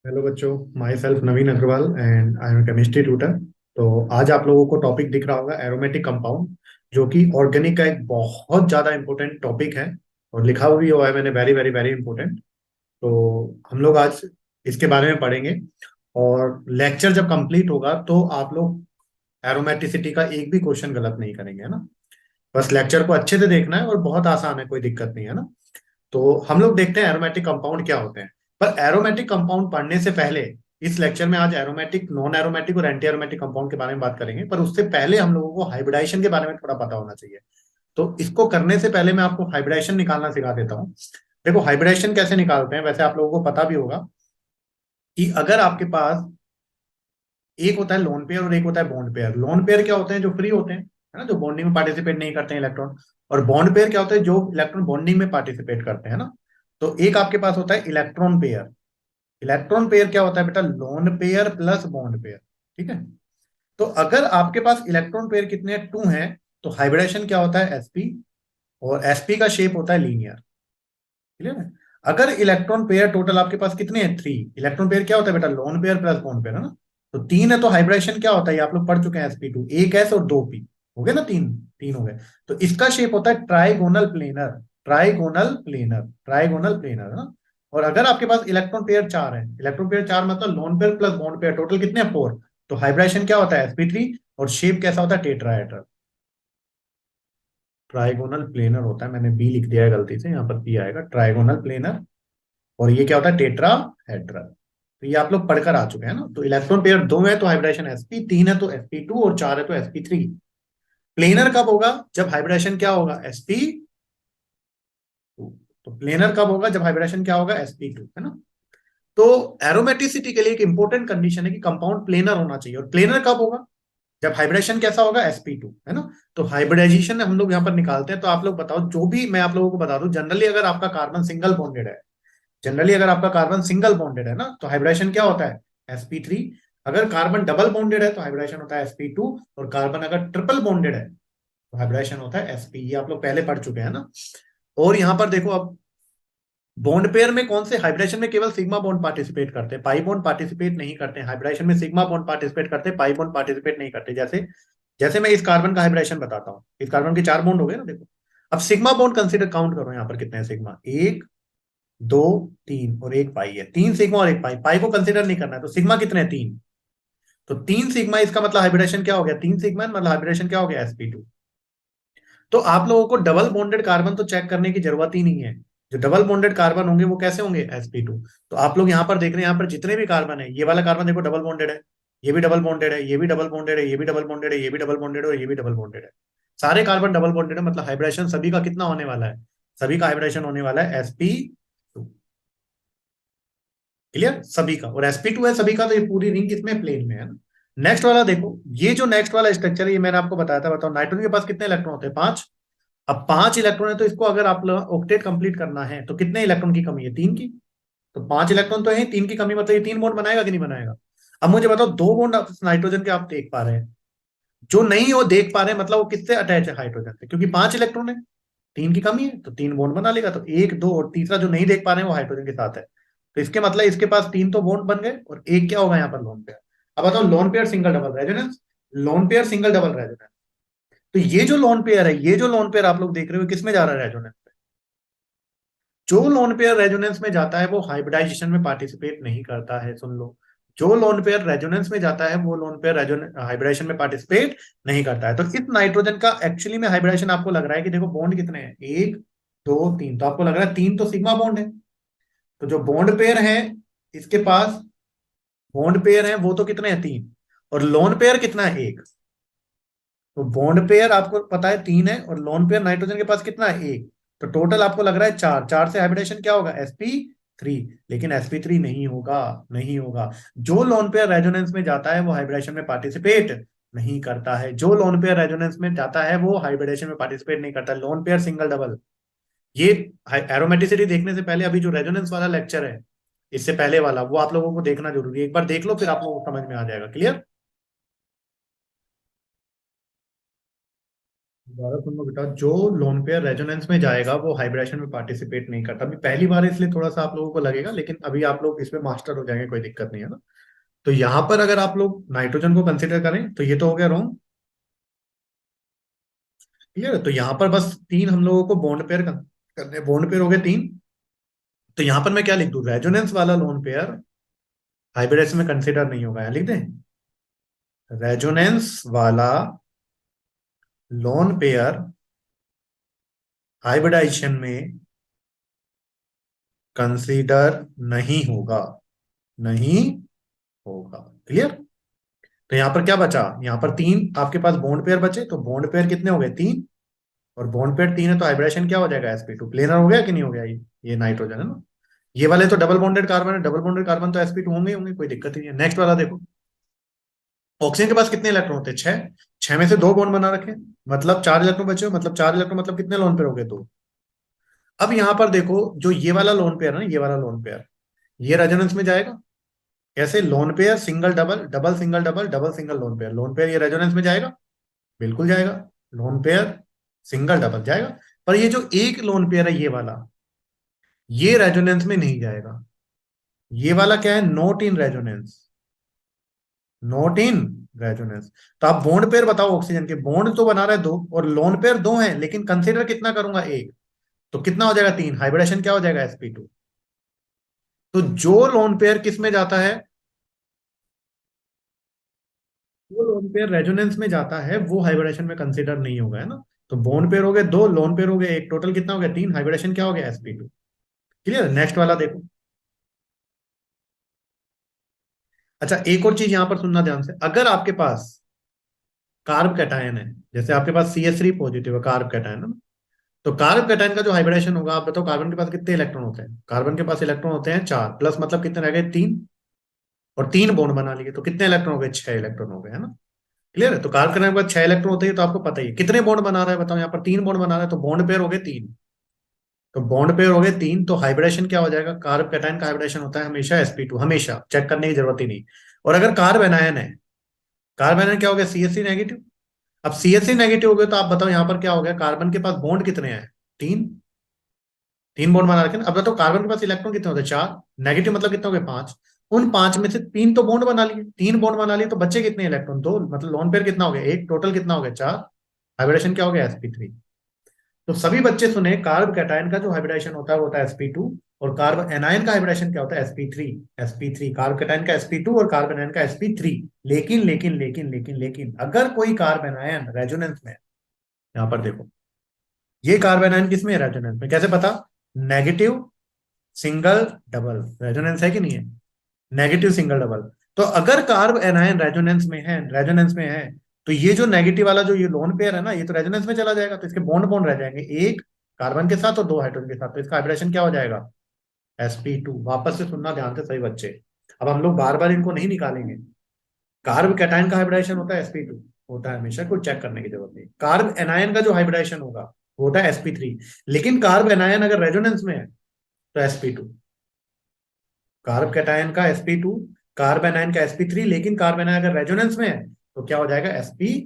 Hello बच्चों, myself Naveen Agarwal and I am chemistry tutor. तो आज आप लोगों को टॉपिक दिख रहा होगा एरोमेटिक कंपाउंड, जो कि ऑर्गेनिक का एक बहुत ज़्यादा इंपॉर्टेंट टॉपिक है। और लिखा हुआ भी हुआ है मैंने, वेरी वेरी वेरी इंपॉर्टेंट। तो हम लोग आज इसके बारे में पढ़ेंगे। और लेक्चर जब कंप्लीट होगा तो आप लोग एरोमेटिसिटी का एक भी क्वेश्चन गलत नहीं करेंगे, है ना। बस लेक्चर को अच्छे से देखना है और बहुत आसान है, कोई दिक्कत नहीं है ना। तो हम लोग देखते हैं एरोमेटिक कंपाउंड क्या होते हैं। पर एरोमेटिक कंपाउंड पढ़ने से पहले इस लेक्चर में आज एरोमेटिक, नॉन एरोमेटिक और एंटी एरोमेटिक कंपाउंड के बारे में बात करेंगे। पर उससे पहले हम लोगों को हाइब्रिडाइजेशन के बारे में थोड़ा पता होना चाहिए। तो इसको करने से पहले मैं आपको हाइब्रिडाइजेशन निकालना सिखा देता हूँ। देखो हाइब्रिडाइजेशन कैसे निकालते हैं, वैसे आप लोगों को पता भी होगा कि अगर आपके पास एक होता है लोन पेयर और एक होता है बॉन्ड पेयर। लोन पेयर क्या होते हैं, जो फ्री होते हैं, है ना, जो बॉन्डिंग में पार्टिसिपेट नहीं करते हैं इलेक्ट्रॉन। और बॉन्ड पेयर क्या होते हैं, जो इलेक्ट्रॉन बॉन्डिंग में पार्टिसिपेट करते हैं, है ना। तो एक आपके पास होता है इलेक्ट्रॉन पेयर। इलेक्ट्रॉन पेयर क्या होता है बेटा, lone pair plus bond pair. ठीक है। तो अगर आपके पास इलेक्ट्रॉन पेयर कितने हैं, टू हैं, तो हाइब्रिडेशन क्या होता है, एसपी। और एसपी का शेप होता है लीनियर। क्लियर है। अगर इलेक्ट्रॉन पेयर टोटल आपके पास कितने हैं, थ्री। इलेक्ट्रॉन पेयर क्या होता है बेटा, lone pair plus bond pair, है ना। तो तीन है तो हाइब्रिडेशन क्या होता है, ये आप लोग पढ़ चुके हैं, sp2, एक एस और दो पी। हो गए ना, तीन। तीन हो गए। तो इसका शेप होता है trigonal planar. Trigonal planar, trigonal planar, है ना। और अगर आपके पास इलेक्ट्रॉन पेयर चार है, इलेक्ट्रॉन पेयर चार मतलब lone pair plus bond pair, total कितने हैं, फोर। तो हाइब्रिडेशन क्या होता है, sp3। और शेप कैसा होता है, टेट्राहेड्रल। ट्राइगोनल प्लेनर होता है, मैंने बी लिख दिया है गलती से, यहाँ पर पी आएगा, ट्राइगोनल प्लेनर। और ये क्या होता है, टेट्राहेड्रल। तो ये आप लोग पढ़कर आ चुके हैं ना। तो इलेक्ट्रॉन पेयर दो है तो हाइब्रिडेशन sp, तीन है तो sp2 और चार है तो sp3। प्लेनर कब होगा, जब हाइब्रिडेशन क्या होगा, sp2। तो प्लेनर कब होगा, जब हाइब्रिडेशन क्या होगा, sp2, है ना। तो एरोमेटिसिटी के लिए एक इंपॉर्टेंट कंडीशन है कि कंपाउंड प्लेनर होना चाहिए। और प्लेनर कब होगा, जब हाइब्रिडेशन कैसा होगा, sp2, है ना। तो हाइब्रिडाइजेशन हम लोग यहाँ पर निकालते हैं। तो आप लोग बताओ, जो भी मैं आप लोगों को बता दूं, जनरली अगर आपका कार्बन सिंगल बॉन्डेड है, जनरली अगर आपका कार्बन सिंगल बॉन्डेड है ना, तो हाइब्रिडेशन क्या होता है, sp3। अगर कार्बन डबल बॉन्डेड है तो हाइब्रिडेशन होता है sp2। और कार्बन अगर ट्रिपल बॉन्डेड है तो हाइब्रिडेशन होता है sp। ये आप लोग पहले पढ़ चुके हैं ना। और यहां पर देखो अब, बॉन्ड पेयर में कौन से, हाइब्रिडेशन में केवल सिग्मा बॉन्ड पार्टिसिपेट करते हैं, पाई बॉन्ड पार्टिसिपेट नहीं करते हैं। हाइब्रिडेशन में सिग्मा बॉन्ड पार्टिसिपेट करते हैं, पाई बॉन्ड पार्टिसिपेट नहीं करते। जैसे जैसे मैं इस कार्बन का हाइब्रिडेशन बताता हूँ, इस कार्बन के चार बॉन्ड हो गए ना, देखो। अब सिग्मा बॉन्ड कंसीडर, काउंट करो यहाँ पर कितने हैं सिग्मा, एक, दो, तीन और एक पाई है। तीन सिग्मा और एक पाई, पाई को कंसीडर नहीं करना है। तो सिग्मा कितने हैं, तीन। तो तीन सिग्मा, इसका मतलब हाइब्रिडेशन क्या हो गया, तीन सिग्मा मतलब हाइब्रिडेशन क्या हो गया, sp2। तो आप लोगों को डबल बॉन्डेड कार्बन तो चेक करने की जरूरत ही नहीं है। जो डबल बॉन्डेड कार्बन होंगे वो कैसे होंगे, sp2। तो आप लोग यहाँ पर देख रहे हैं, यहाँ पर जितने भी कार्बन है, ये वाला कार्बन देखो डबल बॉन्डेड है, ये भी डबल बॉन्डेड है, ये भी डबल बॉन्डेड है, ये भी डबल बॉन्डेड है, ये भी डबल बॉन्डेड है और ये भी डबल बॉन्डेड है। सारे कार्बन डबल बॉन्डेड है, मतलब हाइब्रिडेशन सभी का कितना होने वाला है, सभी का हाइब्रिडेशन होने वाला है sp2। क्लियर, सभी का। और sp2 है सभी का, तो ये पूरी रिंग किसमें, प्लेन में, है ना। नेक्स्ट वाला देखो, ये जो नेक्स्ट वाला स्ट्रक्चर है, ये मैंने आपको बताया था। बताओ नाइट्रोजन के पास कितने इलेक्ट्रॉन होते हैं, पांच। अब पांच इलेक्ट्रॉन है तो इसको अगर आप ऑक्टेट कंप्लीट करना है तो कितने इलेक्ट्रॉन की कमी है, तीन की। तो पांच इलेक्ट्रॉन तो है, तीन की कमी मतलब ये तीन बॉन्ड बनाएगा कि नहीं बनाएगा। अब मुझे बताओ, दो बॉन्ड नाइट्रोजन के आप देख पा रहे हैं, जो नहीं वो देख पा रहे हैं, मतलब वो किससे अटैच है, हाइड्रोजन से, क्योंकि पांच इलेक्ट्रॉन है, तीन की कमी है तो तीन बॉन्ड बना लेगा। तो एक, दो और तीसरा जो नहीं देख पा रहे हैं वो हाइड्रोजन के साथ है। तो इसके मतलब इसके पास तीन तो बॉन्ड बन गए और एक क्या होगा यहाँ पर, लोन पेयर। अब बताओ, lone pair single double resonance, lone pair single double resonance. तो ये जो लोन पेयर है, ये जो लोन पेयर आप लोग देख रहे हो, किसमें जा रहा है, रेजोनेंस में। जो लोन पेयर रेजोनेंस में जाता है वो हाइब्रिडाइजेशन में पार्टिसिपेट नहीं करता है, सुन लो। जो लोन पेयर रेजोनेंस में जाता है वो लोन पेयर हाइब्रिडेशन में पार्टिसिपेट नहीं करता है। तो इस नाइट्रोजन का एक्चुअली में हाइब्रिडेशन आपको लग रहा है कि देखो बॉन्ड कितने हैं, एक, दो, तीन, तो आपको लग रहा है तीन तो सिग्मा बॉन्ड है। तो जो बॉन्ड पेयर है इसके पास, बॉन्ड पेयर है वो तो कितने हैं, तीन। और लोन पेयर कितना है, एक। तो बॉन्ड पेयर आपको पता है तीन है, और लोन पेयर नाइट्रोजन के पास कितना है, एक। तो टोटल आपको लग रहा है चार, चार से हाइब्रिडेशन क्या होगा, sp3। लेकिन sp3 नहीं होगा, नहीं होगा। जो लोन पेयर रेजोनेंस में जाता है वो हाइब्रिडेशन में पार्टिसिपेट नहीं करता है। जो लोन पेयर रेजोनेंस में जाता है वो हाइब्रिडेशन में पार्टिसिपेट नहीं करता है। लोन पेयर सिंगल डबल, ये एरोमेटिसिटी देखने से पहले अभी जो रेजोनेंस वाला लेक्चर है, इससे पहले वाला, वो आप लोगों को देखना जरूरी है। एक बार देख लो, फिर आप लोगों को समझ में आ जाएगा। क्लियर। दोबारा सुन लो बेटा, जो लोन पेयर रेजोनेंस में जाएगा वो हाइब्रिडेशन में पार्टिसिपेट नहीं करता। अभी पहली बार है, इसलिए थोड़ा सा आप लोगों को लगेगा, लेकिन अभी आप लोग इसमें मास्टर हो जाएंगे, कोई दिक्कत नहीं है ना। तो यहाँ पर अगर आप लोग नाइट्रोजन को कंसिडर करें तो ये तो हो गया रोम। क्लियर है? तो यहाँ पर बस तीन हम लोगों को बॉन्ड पेयर करने, बॉन्ड पेयर हो गए तीन। तो यहाँ पर मैं क्या लिख दूं, रेजोनेंस वाला लोन पेयर हाइब्रिडेशन में कंसिडर नहीं होगा, यहाँ लिख दें, रेजोनेंस वाला लोन पेयर हाइब्रिडाइजेशन में कंसीडर नहीं होगा, नहीं होगा। क्लियर? तो यहां पर क्या बचा, यहां पर तीन आपके पास बॉन्ड पेयर बचे, तो बॉन्ड पेयर कितने हो गए, तीन। और बॉन्ड पेयर तीन है तो हाइब्रिडेशन क्या हो जाएगा, sp2 प्लेनर हो गया कि नहीं हो गया, ये नाइट्रोजन है ना। ये वाले तो डबल बॉन्डेड कार्बन है, डबल बॉन्डेड कार्बन तो sp2 होंगे ही होंगे, कोई दिक्कत ही नहीं है। नेक्स्ट वाला देखो, ऑक्सीजन के पास कितने इलेक्ट्रॉन होते हैं, छह। छह में से दो बॉन्ड बना रखे, मतलब चार इलेक्ट्रॉन बचे हो, मतलब चार इलेक्ट्रॉन, मतलब कितने लोन पेयर हो गए, दो। अब यहां पर देखो, जो ये वाला लोन पेयर है ना, ये वाला लोन पेयर, ये रेजोनेंस में जाएगा। कैसे, lone pair single double, double single double, double single lone pair, lone pair ये रेजोनेंस में जाएगा, बिल्कुल जाएगा। लोन पेयर सिंगल डबल जाएगा। पर ये जो एक लोन पेयर है ये वाला, ये रेजोनेंस में नहीं जाएगा। ये वाला क्या है, not in resonance, not in resonance. तो आप बॉन्ड पेयर बताओ, ऑक्सीजन के बॉन्ड तो बना रहे हैं दो, और लोन पेयर दो हैं, लेकिन कंसीडर कितना करूंगा, एक। तो कितना हो जाएगा, तीन। हाइब्रिडेशन क्या हो जाएगा, sp2। तो जो लोन पेयर किस में जाता है, वो लोन पेयर रेजोनेंस में जाता है, वो हाइब्रिडेशन में कंसीडर नहीं होगा, है ना। तो बॉन्ड पेयर हो गए दो, लोन पेयर हो गए एक, टोटल कितना हो गया, तीन। हाइब्रिडेशन क्या हो गया, sp2। क्लियर? नेक्स्ट वाला देखो। अच्छा, एक और चीज यहां पर सुनना ध्यान से, अगर आपके पास कार्ब कैटायन है, जैसे आपके पास CH3 पॉजिटिव है, कार्ब कैटायन है ना, तो कार्ब कैटायन का जो हाइब्रिडेशन होगा, आप बताओ कार्बन के पास कितने इलेक्ट्रॉन होते हैं, कार्बन के पास इलेक्ट्रॉन होते हैं चार, प्लस मतलब कितने रह गए, तीन। और तीन बॉन्ड बना लिए तो कितने इलेक्ट्रॉन हो गए, छह इलेक्ट्रॉन हो गए, है ना। क्लियर है? तो कार्ब कैटायन के पास छह इलेक्ट्रॉन होते हैं, तो आपको पता ही है कितने बॉन्ड बना रहा है, बताओ, यहाँ पर तीन बॉन्ड बना रहा है, तो बॉन्ड पेयर हो गए तीन। तो बॉन्ड पेयर हो गए तीन, तो हाइब्रिडेशन क्या हो जाएगा, कार्ब कैटायन का हाइब्रिडेशन होता है हमेशा sp2, हमेशा, चेक करने की जरूरत ही नहीं। और अगर कार्ब एनायन है, कार्ब एनायन क्या हो गया, CH3 नेगेटिव। अब CH3 नेगेटिव हो गया, तो आप बताओ यहाँ पर क्या हो गया, कार्बन के पास बॉन्ड कितने हैं, तीन। तीन बॉन्ड बना रखे ना। अब बताओ कार्बन के पास इलेक्ट्रॉन कितने होते हैं, चार। नेगेटिव मतलब कितने हो गए, पांच। उन पांच में से तीन तो बॉन्ड बना लिए, तीन बॉन्ड बना लिए, तो बच्चे कितने इलेक्ट्रॉन, दो। मतलब लोन पेयर कितना हो गया, एक। टोटल कितना हो गया, चार। हाइब्रिडेशन क्या हो गया, sp3। तो सभी बच्चे सुने, कार्ब कैटायन का जो हाइब्रिडेशन होता है वो होता है sp2, और कार्ब एनायन का हाइब्रिडेशन क्या होता है, sp3। sp3 कार्ब कैटायन का sp2 और कार्ब एनायन का sp3। लेकिन लेकिन लेकिन लेकिन लेकिन अगर कोई कार्ब एनायन रेजोनेंस में है, यहां पर देखो, ये कार्ब एनायन किस में है, रेजोनेंस में, कैसे पता, नेगेटिव सिंगल डबल रेजोनेंस है कि नहीं है, नेगेटिव सिंगल डबल। तो अगर कार्ब एनायन रेजोनेंस में है, रेजोनेंस में है, तो ये जो नेगेटिव वाला जो ये लोन पेयर है ना, ये तो रेजोनेंस में चला जाएगा, तो इसके बॉन्ड बॉन्ड रह जाएंगे, एक कार्बन के साथ और दो हाइड्रोजन के साथ, तो इसका हाइब्रिडेशन क्या हो जाएगा, sp2। वापस से सुनना ध्यान से सही बच्चे, अब हम लोग बार बार इनको नहीं निकालेंगे। कार्ब कैटायन का हाइब्रिडेशन होता है sp2, होता है हमेशा, कोई चेक करने की जरूरत नहीं। कार्ब एनायन का जो हाइब्रिडेशन होगा वो होता है sp3। लेकिन कार्ब एनायन अगर रेजोनेंस में है तो sp2। कार्ब कैटायन का sp2, कार्ब एनायन का sp3, लेकिन कार्ब एनायन अगर रेजोनेंस में है तो क्या हो जाएगा, sp2।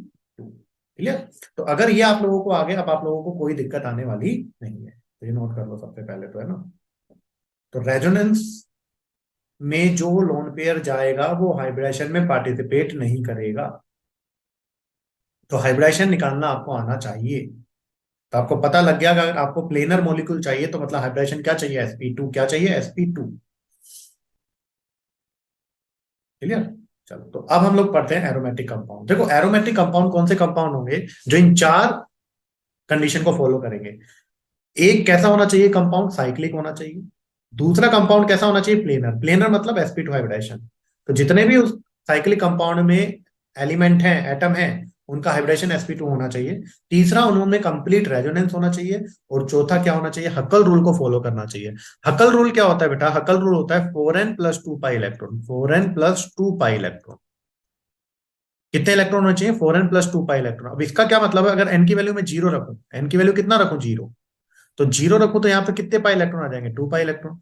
क्लियर? तो अगर ये आप लोगों को आगे, अब आप लोगों को कोई दिक्कत आने वाली नहीं है, तो ये नोट कर लो सबसे पहले तो, है ना। तो रेजोनेंस में जो लोन पेयर जाएगा वो हाइब्रिडेशन में पार्टिसिपेट नहीं करेगा। तो हाइब्रिडेशन निकालना आपको आना चाहिए। तो आपको पता लग गया कि अगर आपको प्लेनर मॉलिक्यूल चाहिए तो मतलब हाइब्रिडेशन क्या चाहिए, sp2। क्या चाहिए, sp2। क्लियर? चलो, तो अब हम लोग पढ़ते हैं एरोमेटिक कंपाउंड। देखो, एरोमेटिक कंपाउंड कौन से कंपाउंड होंगे जो इन चार कंडीशन को फॉलो करेंगे। एक कैसा होना चाहिए कंपाउंड, साइक्लिक होना चाहिए। दूसरा कंपाउंड कैसा होना चाहिए, प्लेनर। प्लेनर मतलब sp2 हाइब्रिडेशन। तो जितने भी उस साइक्लिक कंपाउंड में एलिमेंट हैं, एटम हैं, उनका हाइब्रिडेशन sp2 होना चाहिए। तीसरा, उन्होंने कंप्लीट रेजोनेंस होना चाहिए। और चौथा क्या होना चाहिए, हकल रूल को फॉलो करना चाहिए। हकल रूल क्या होता है बेटा, हकल रूल होता है 4n+2 pi electron, 4n+2 pi electron. कितने इलेक्ट्रॉन होने चाहिए, 4n+2 पाई इलेक्ट्रॉन। अब इसका क्या मतलब है, अगर एन की वैल्यू में जीरो रखूं, एन की वैल्यू कितना रखूं, जीरो, तो जीरो रखूं तो यहाँ पे कितने पाई इलेक्ट्रॉन आ जाएंगे, 2 पाई इलेक्ट्रॉन।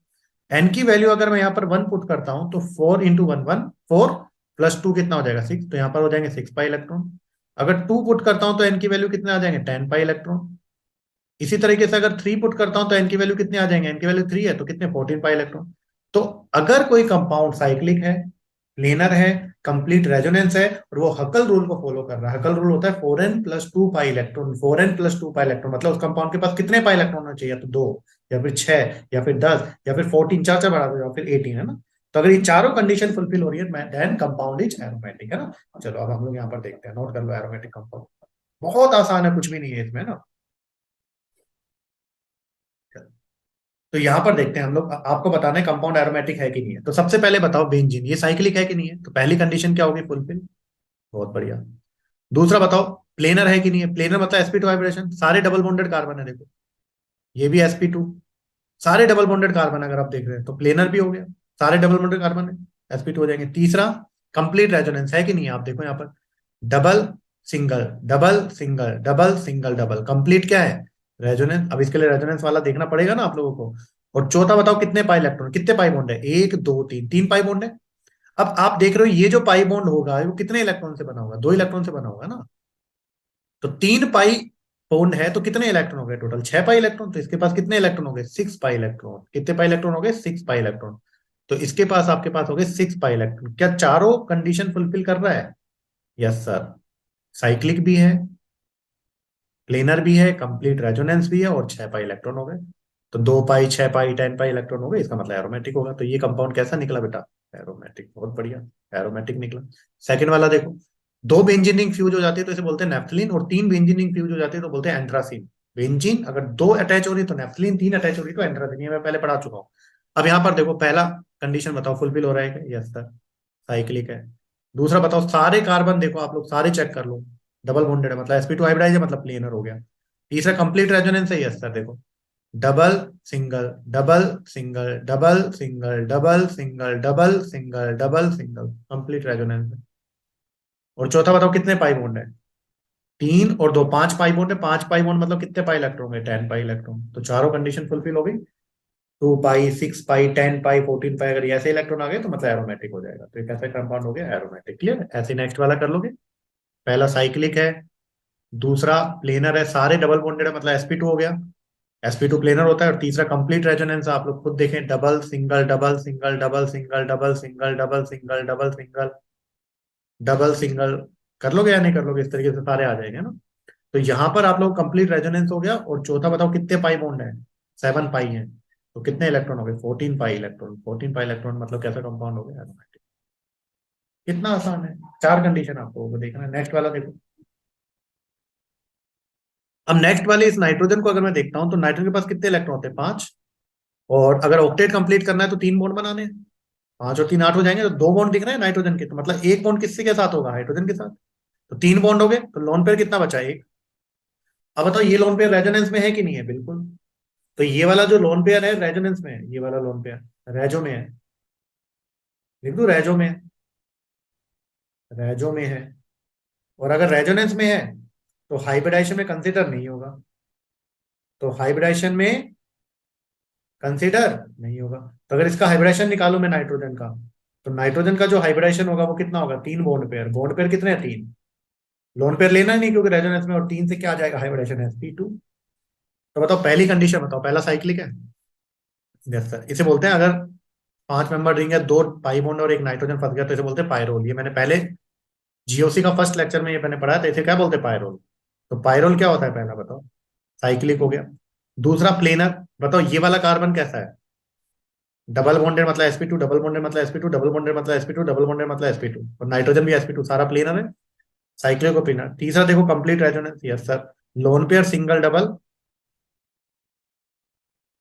एन की वैल्यू अगर मैं यहाँ पर वन पुट करता हूं तो 4 × 1 1, 4 + 2 कितना हो जाएगा, 6, तो यहाँ पर हो जाएंगे 6 पाई इलेक्ट्रॉन। अगर 2 पुट करता हूं तो एन की वैल्यू कितने आ जाएंगे, 10 पाई इलेक्ट्रॉन। इसी तरीके से अगर 3 पुट करता हूं तो एन की वैल्यू कितने आ जाएंगे, एन की वैल्यू 3 है तो कितने, 14 पाई इलेक्ट्रॉन। तो अगर कोई कंपाउंड साइक्लिक है, प्लेनर है, कंप्लीट रेजोनेंस है, और वो हकल रूल को फॉलो कर रहा है, हकल रूल होता है 4n+2 pi electron, 4n+2 pi electron, मतलब उस कंपाउंड के पास कितने पाई इलेक्ट्रॉन होना चाहिए, या तो 2, या फिर 6, या फिर 10, या फिर 14, चार चार बढ़ा दो, या फिर 18, है ना। तो अगर ये चारों कंडीशन फुलफिल हो रही है देन कंपाउंड इज एरोमेटिक, है ना। चलो अब हम लोग यहाँ पर देखते हैं, नोट कर लो एरोमेटिक कंपाउंड। बहुत आसान है, कुछ भी नहीं है इसमें ना। तो यहां पर देखते हैं हम लोग, आपको बताना है कंपाउंड एरोमेटिक है कि नहीं है। तो सबसे पहले बताओ बेंजीन ये साइक्लिक है कि नहीं है, तो पहली कंडीशन क्या होगी, फुलफिल। बहुत बढ़िया। दूसरा बताओ प्लेनर है कि नहीं है, प्लेनर मतलब sp2 वाइब्रेशन, सारे डबल बॉन्डेड कार्बन है देखो, ये भी sp2, सारे डबल बॉन्डेड कार्बन अगर आप देख रहे हैं तो प्लेनर भी हो गया, सारे डबल बॉन्डेड कार्बन है, sp2 हो जाएंगे। तीसरा कंप्लीट रेजोनेंस है कि नहीं है, आप देखो यहाँ पर double single double single double single double, complete क्या है, रेजोनेंस। अब इसके लिए रेजोनेंस वाला देखना पड़ेगा ना आप लोगों को। और चौथा बताओ कितने पाई इलेक्ट्रॉन, कितने पाई बॉन्ड है, एक दो तीन, 3 पाई बॉन्ड है। अब आप देख रहे हो ये जो पाई बॉन्ड होगा वो कितने इलेक्ट्रॉन से बना होगा, 2 इलेक्ट्रॉन से बना होगा ना। तो 3 पाई बॉन्ड है तो कितने इलेक्ट्रॉन हो गए टोटल, 6 पाई इलेक्ट्रॉन। तो इसके पास कितने इलेक्ट्रॉन हो गए, 6 पाई इलेक्ट्रॉन। कितने पाई इलेक्ट्रॉन हो गए, 6 पाई इलेक्ट्रॉन। तो इसके पास आपके पास हो गए 6 पाई इलेक्ट्रॉन। क्या चारों कंडीशन फुलफिल कर रहा है, यस सर। साइक्लिक भी है, प्लेनर भी है, कंप्लीट रेजोनेंस भी है, और 6 पाई इलेक्ट्रॉन हो गए। तो 2 पाई, 6 पाई, 10 पाई इलेक्ट्रॉन हो गए, इसका मतलब एरोमेटिक होगा। तो ये कंपाउंड कैसा निकला बेटा, एरोमेटिक। बहुत बढ़िया, एरोमेटिक निकला। सेकंड वाला देखो, 2 बेंजीनिंग फ्यूज हो जाती है तो इसे बोलते हैं नेफ्थलीन, और 3 बेंजीनिंग फ्यूज हो जाती है तो बोलते हैं एंथ्रासीन। बेंजीन अगर 2 अटैच हो रही तो नेफ्थलीन, 3 अटैच हो रही तो एंथ्रासीन, ये मैं पहले पढ़ा चुका हूँ। अब यहाँ पर देखो, पहला कंडीशन बताओ फुलफिल हो रहा है क्या, यस सर, साइक्लिक है। दूसरा बताओ सारे कार्बन देखो आप लोग सारे चेक कर लो, डबल बॉन्डेड है, मतलब sp2 हाइब्रिडाइज है, मतलब प्लेनर हो गया। तीसरा कंप्लीट रेजोनेंस है, यस सर देखो, double single double single double single double single double single double single, complete resonance है। और चौथा बताओ कितने पाई बॉन्ड है, 3 और 2, 5 पाई बॉन्ड है। 5 पाई बॉन्ड मतलब कितने पाई इलेक्ट्रॉन है, 10 पाई इलेक्ट्रॉन। तो चारों कंडीशन फुलफिल हो गई, 2 पाई, 6 पाई, 10 पाई, 14 पाई, अगर ये ऐसे इलेक्ट्रॉन आ गए तो मतलब एरोमेटिक हो जाएगा। तो एक ऐसा कंपाउंड हो गया एरोमेटिक। क्लियर, ऐसे नेक्स्ट वाला कर लोगे। पहला साइक्लिक है, दूसरा प्लेनर है, सारे डबल बॉन्डेड है, मतलब sp2 हो गया, sp2 प्लेनर होता है। और तीसरा कंप्लीट रेजोनेंस, आप लोग खुद देखें, double single double single double single double single double single double single double single, कर लोगे या नहीं कर लोगे, इस तरीके से सारे आ जाएंगे ना। तो यहाँ पर आप लोग कंप्लीट रेजोनेंस हो गया। और चौथा बताओ कितने पाई बॉन्ड है, 7 पाई है, तो कितने इलेक्ट्रॉन हो गए, 14 पाई इलेक्ट्रॉन। 14 पाई इलेक्ट्रॉन मतलब कैसा कंपाउंड हो गया, aromatic। कितना आसान है, 4 कंडीशन आपको देखना है। नेक्स्ट वाला देखो। अब नेक्स्ट वाले इस नाइट्रोजन को अगर मैं देखता हूं तो नाइट्रोजन के पास कितने इलेक्ट्रॉन होते हैं, 5। और अगर ऑक्टेट कंप्लीट करना है तो 3 बॉन्ड बनाने हैं, 5 और 3 8 हो जाएंगे। तो 2 बॉन्ड दिख रहे हैं नाइट्रोजन के, तो मतलब एक बॉन्ड किससे के साथ होगा, हाइड्रोजन के साथ। तो 3 बॉन्ड हो गए, तो लोन पेयर कितना बचा, एक। अब बताओ ये लोन पेयर रेजोनेंस में है कि नहीं है, बिल्कुल। तो ये वाला जो लोन पेयर है रेजोनेंस में है, ये वाला लोन पेयर रेजो में है, लिख दो रेजो में है, रेजो में है। और अगर रेजोनेंस में है तो हाइब्रिडाइजेशन में कंसिडर नहीं होगा, तो हाइब्रिडाइजेशन में कंसिडर नहीं होगा। तो अगर इसका हाइब्रिडेशन निकालू मैं नाइट्रोजन का, तो नाइट्रोजन का जो हाइब्रिडेशन होगा वो कितना होगा, 3 बॉन्ड पेयर। बॉन्ड पेयर कितने हैं, 3। लोन पेयर लेना ही नहीं क्योंकि रेजोनेंस में, और 3 से क्या आ जाएगा, हाइब्रिडेशन sp2। तो बताओ पहली कंडीशन बताओ, पहला साइक्लिक है, यस सर। इसे बोलते हैं, अगर 5 मेंबर रिंग है, 2 पाई बॉन्ड और एक नाइट्रोजन फंस गया, तो इसे बोलते हैं पायरोल। ये मैंने पहले जीओसी का फर्स्ट लेक्चर में ये मैंने पढ़ाया था, इसे क्या बोलते हैं, पायरोल। तो पायरोल क्या होता है, पहला बताओ, साइक्लिक हो गया। दूसरा प्लेनर, बताओ ये वाला कार्बन कैसा है, डबल बॉन्डेड मतलब sp2, डबल बॉन्डेड मतलब sp2, डबल बॉन्डेड मतलब sp2, डबल बॉन्डेड मतलब sp2, और नाइट्रोजन भी sp2, सारा प्लेनर है, साइक्लिक को प्लेनर। तीसरा देखो complete resonance, yes sir. Lone pair single double,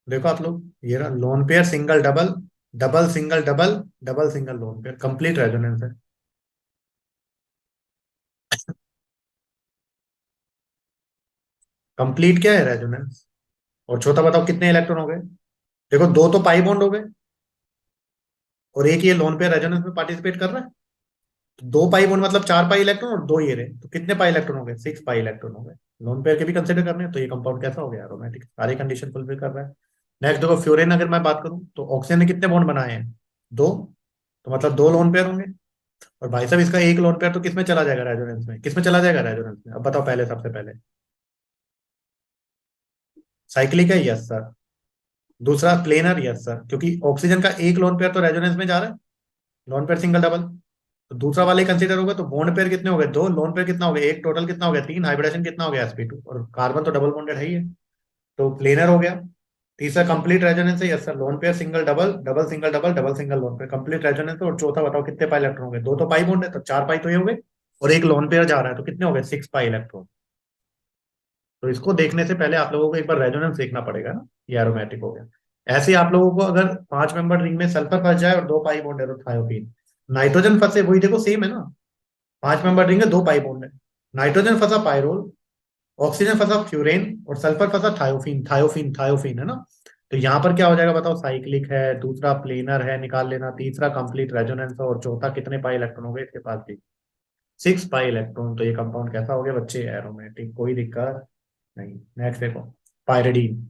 देखो आप लोग ये रहा lone pair single double, double single double, double single lone pair, complete resonance है। कंप्लीट क्या है, रेजोनेंस। और चौथा बताओ कितने इलेक्ट्रॉन हो गए, देखो 2 तो पाई बॉन्ड हो गए, और एक ये लोन पेयर रेजोनेंस में पार्टिसिपेट कर रहा है। तो 2 पाई बॉन्ड मतलब 4 पाई इलेक्ट्रॉन, और 2 ये रहे, तो कितने पाई इलेक्ट्रॉन हो गए, 6 पाई इलेक्ट्रॉन हो गए। लोन पेयर के भी कंसिडर करने हैं, तो ये कंपाउंड कैसा हो गया, एरोमेटिक, सारी कंडीशन फुलफिल कर रहा है। नेक्स्ट देखो फ्लोरीन, अगर मैं बात करूं तो ऑक्सीजन ने कितने बॉन्ड बनाए हैं, 2। तो मतलब 2 लोन पेयर होंगे। और भाई साहब इसका एक लोन पेयर तो किस में चला जाएगा, रेजोनेंस में, किस में चला जाएगा रेजोनेंस में, अब बताओ पहले, सबसे पहले। साइक्लिक है, यस सर। दूसरा प्लेनर, यस सर, क्योंकि ऑक्सीजन का एक लोन पेयर तो रेजोनेंस में जा रहा है, लोन पेयर सिंगल डबल। तो दूसरा वाले कंसीडर होगा, तो बॉन्ड पेयर कितने हो गए, दो, लोन पेयर कितना हो गया एक, टोटल कितना हो गया तीन, हाइब्रिडेशन कितना हो गया sp2, और कार्बन तो डबल बॉन्डेड है ही है, तो प्लेनर हो गया। तीसरा कंप्लीट रेजोनेंस है, yes sir, lone pair single double, double single double, double single lone pair, complete resonance है। और चौथा बताओ कितने पाई इलेक्ट्रॉन हो गए, दो तो पाई बॉन्ड है तो चार पाई तो ये हो गए, और एक लोन पेयर जा रहा है तो कितने हो गए, सिक्स पाई इलेक्ट्रॉन। तो इसको देखने से पहले आप लोगों को एक बार रेजोनेंस देखना पड़ेगा ना, ये एरोमेटिक हो गया। ऐसे आप लोगों को अगर पांच मेंबर रिंग में सल्फर फंस जाए और दो पाई बॉन्ड है तो थायोपीन, नाइट्रोजन फंसे, वही देखो सेम है ना, पांच मेंबर रिंग है, दो पाई बॉन्ड है, नाइट्रोजन फंसा पायरोल, ऑक्सीजन फंसा फ्यूरेन, और सल्फर फंसा थायोफीन, थायोफीन थायोफीन है ना। तो यहाँ पर क्या हो जाएगा बताओ, साइक्लिक है, दूसरा प्लेनर है, निकाल लेना, तीसरा कंप्लीट रेजोनेंस है, और चौथा कितने पाई इलेक्ट्रॉन हो गए इसके पास भी, सिक्स पाई इलेक्ट्रॉन। तो ये कंपाउंड कैसा हो गया बच्चे, एरोमेटिक, कोई दिक्कत नहीं। नेक्स्ट देखो, पायरिडीन।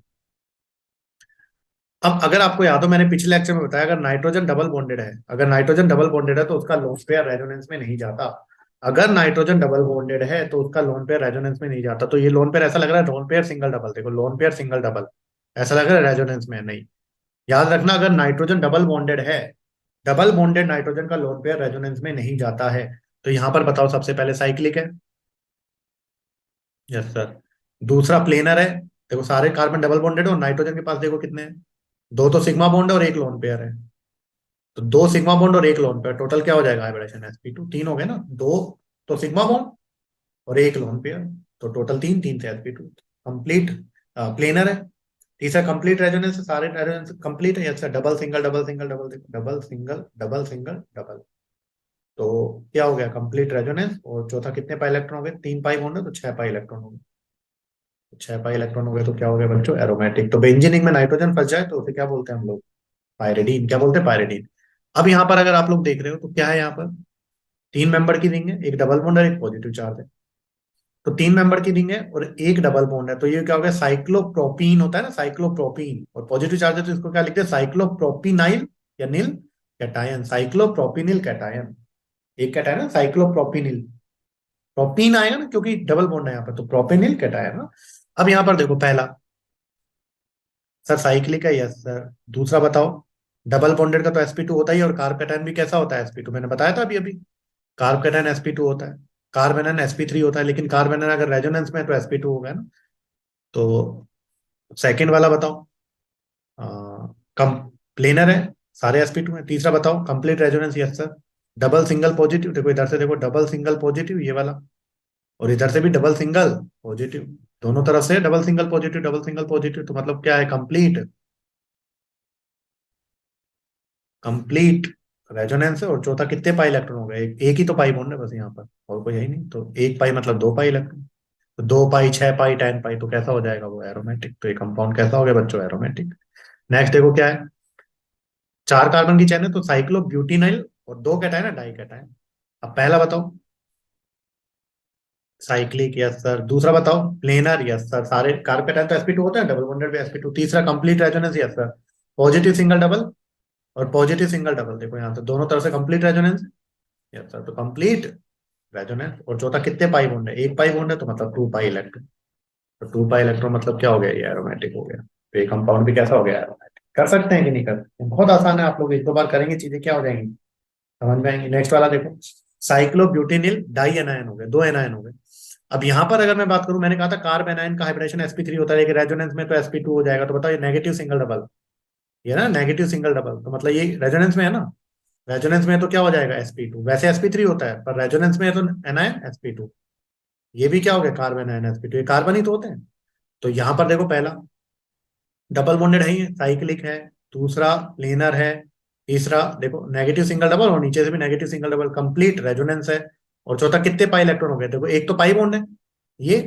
अब अगर आपको याद हो, मैंने पिछले लेक्चर में बताया, अगर नाइट्रोजन डबल बॉन्डेड है, अगर नाइट्रोजन डबल बॉन्डेड है तो उसका लोन पेयर रेजोनेंस में नहीं जाता। अगर नाइट्रोजन डबल बॉन्डेड है तो उसका लोन पेयर रेजोनेंस में नहीं जाता। तो ये लोन पेयर ऐसा लग रहा है, लोन पेयर सिंगल डबल, देखो लोन पेयर सिंगल डबल, ऐसा लग रहा है रेजोनेंस में नहीं। याद रखना, अगर नाइट्रोजन डबल बॉन्डेड है, डबल बॉन्डेड नाइट्रोजन का लोन पेयर रेजोनेंस में नहीं जाता है। तो यहां पर बताओ, सबसे पहले साइक्लिक है, यस सर। दूसरा प्लेनर है, देखो सारे कार्बन डबल बॉन्डेड है, और नाइट्रोजन के पास देखो कितने हैं, दो तो सिग्मा बॉन्ड है और एक लोन पेयर है। तो दो सिग्मा बॉन्ड और एक लोन पेयर, टोटल क्या हो जाएगा हाइब्रिडेशन, sp2, तीन हो गए ना, दो तो सिग्मा बॉन्ड और एक लोन पेयर, तो टोटल तीन, तीन थे sp2, कंप्लीट प्लेनर है। तीसरा कंप्लीट रेजोनेंस, सारे रेजोनेंस कंप्लीट है, अच्छा double single double single double double single double single double, तो क्या हो गया, कंप्लीट रेजोनेंस। और चौथा कितने पाई इलेक्ट्रॉन हो गए, तीन पाई बॉन्ड है तो छह पाई इलेक्ट्रॉन हो गए, तो छह पाई इलेक्ट्रॉन हो गए तो क्या हो गया बच्चों, एरोमेटिक। तो बेंजीनिंग में नाइट्रोजन फंस जाए तो उसे क्या बोलते हैं हम लोग, पायरिडीन, क्या बोलते हैं, पायरिडीन। अब यहाँ पर अगर आप लोग देख रहे हो तो क्या है, यहाँ पर तीन मेंबर की रिंग है, एक डबल बॉन्ड और एक पॉजिटिव चार्ज है। तो तीन मेंबर की रिंग है और एक डबल बॉन्ड है, तो ये क्या हो गया, साइक्लोप्रोपीन होता है ना, साइक्लोप्रोपीन, और पॉजिटिव चार्ज है तो इसको क्या लिखते हैं, साइक्लोप्रोपीनाइल या नील कैटायन, साइक्लोप्रोपीनिल कैटायन। एक कैटायन है साइक्लोप्रोपीनिल, प्रोपीन आएगा ना क्योंकि डबल बॉन्ड है यहाँ पर, तो प्रोपेनिल कैटायन ना। अब यहाँ पर देखो, पहला सर साइक्लिक है, यस सर। दूसरा बताओ, डबल बॉन्डेड का तो sp2 होता ही है, और कार्ब कैटायन भी कैसा होता है, sp2, मैंने बताया था अभी अभी, कार्ब कैटायन sp2 होता है, कार्बेनन sp3 होता है, लेकिन कार्बेनन अगर रेजोनेंस में है तो sp2 होगा ना। तो सेकंड वाला बताओ, आ, कम प्लेनर है, सारे sp2 है। तीसरा बताओ, complete resonance, yes sir. Double single positive, देखो इधर से देखो, डबल सिंगल पॉजिटिव ये वाला, और इधर से भी डबल सिंगल पॉजिटिव, दोनों तरफ से double single positive, double single positive, तो मतलब क्या है, कंप्लीट, कंप्लीट रेजोनेंस है। और चौथा कितने पाई इलेक्ट्रॉन हो गए, एक ही तो पाई बॉन्ड है बस यहाँ पर, और कोई है ही नहीं, तो एक पाई मतलब दो पाई इलेक्ट्रॉन, तो दो पाई, छह पाई, टेन पाई, तो कैसा हो जाएगा वो, एरोमेटिक। तो ये कंपाउंड कैसा हो गया बच्चों, एरोमेटिक। नेक्स्ट देखो क्या है, चार कार्बन की चेन है तो साइक्लो ब्यूटिनाइल, और दो कैटायन है, डाई कैटायन। अब पहला बताओ, साइक्लिक, यस सर। दूसरा बताओ, प्लेनर, यस सर, सारे कार्ब कैटायन तो sp2 होता है, डबल बॉन्डेड भी sp2। तीसरा complete resonance, yes sir, positive single double और पॉजिटिव सिंगल डबल, देखो यहाँ तो दोनों तरफ से कंप्लीट रेजोनेंस, यस सर, तो कंप्लीट रेजोनेंस। और चौथा कितने पाई बॉन्ड है, एक पाई बॉन्ड है तो मतलब टू पाई इलेक्ट्रॉन, तो टू पाई इलेक्ट्रॉन मतलब क्या हो गया, ये एरोमेटिक हो गया। तो ये कंपाउंड भी कैसा हो गया, एरोमेटिक। कर सकते हैं कि नहीं कर सकते, बहुत आसान है, आप लोग एक दो बार करेंगे चीजें क्या हो जाएंगी, समझ में आएंगे। नेक्स्ट वाला देखो, साइक्लोब्यूटेनिल डाई एनायन हो गए, दो एनायन हो गए। अब यहाँ पर अगर मैं बात करूं, मैंने कहा था कार्ब एनायन का हाइब्रिडेशन sp3 होता है, लेकिन रेजोनेंस में तो sp2 हो जाएगा, तो बताओ ये नेगेटिव सिंगल डबल, ये ना नेगेटिव सिंगल डबल, तो मतलब ये रेजोनेंस में है ना, रेजोनेंस में है तो क्या हो जाएगा, sp2, वैसे sp3 होता है पर रेजोनेंस में है तो एनायन sp2। ये भी क्या हो गया, कार्बन आयन sp2, ये कार्बन ही तो होते हैं। तो यहाँ पर देखो, पहला डबल बॉन्डेड है, ये साइक्लिक है। दूसरा प्लेनर है। तीसरा देखो नेगेटिव सिंगल डबल, और नीचे से भी negative single double, complete resonance है। और चौथा कितने पाई इलेक्ट्रॉन हो गए, देखो एक तो पाई बॉन्ड है ये,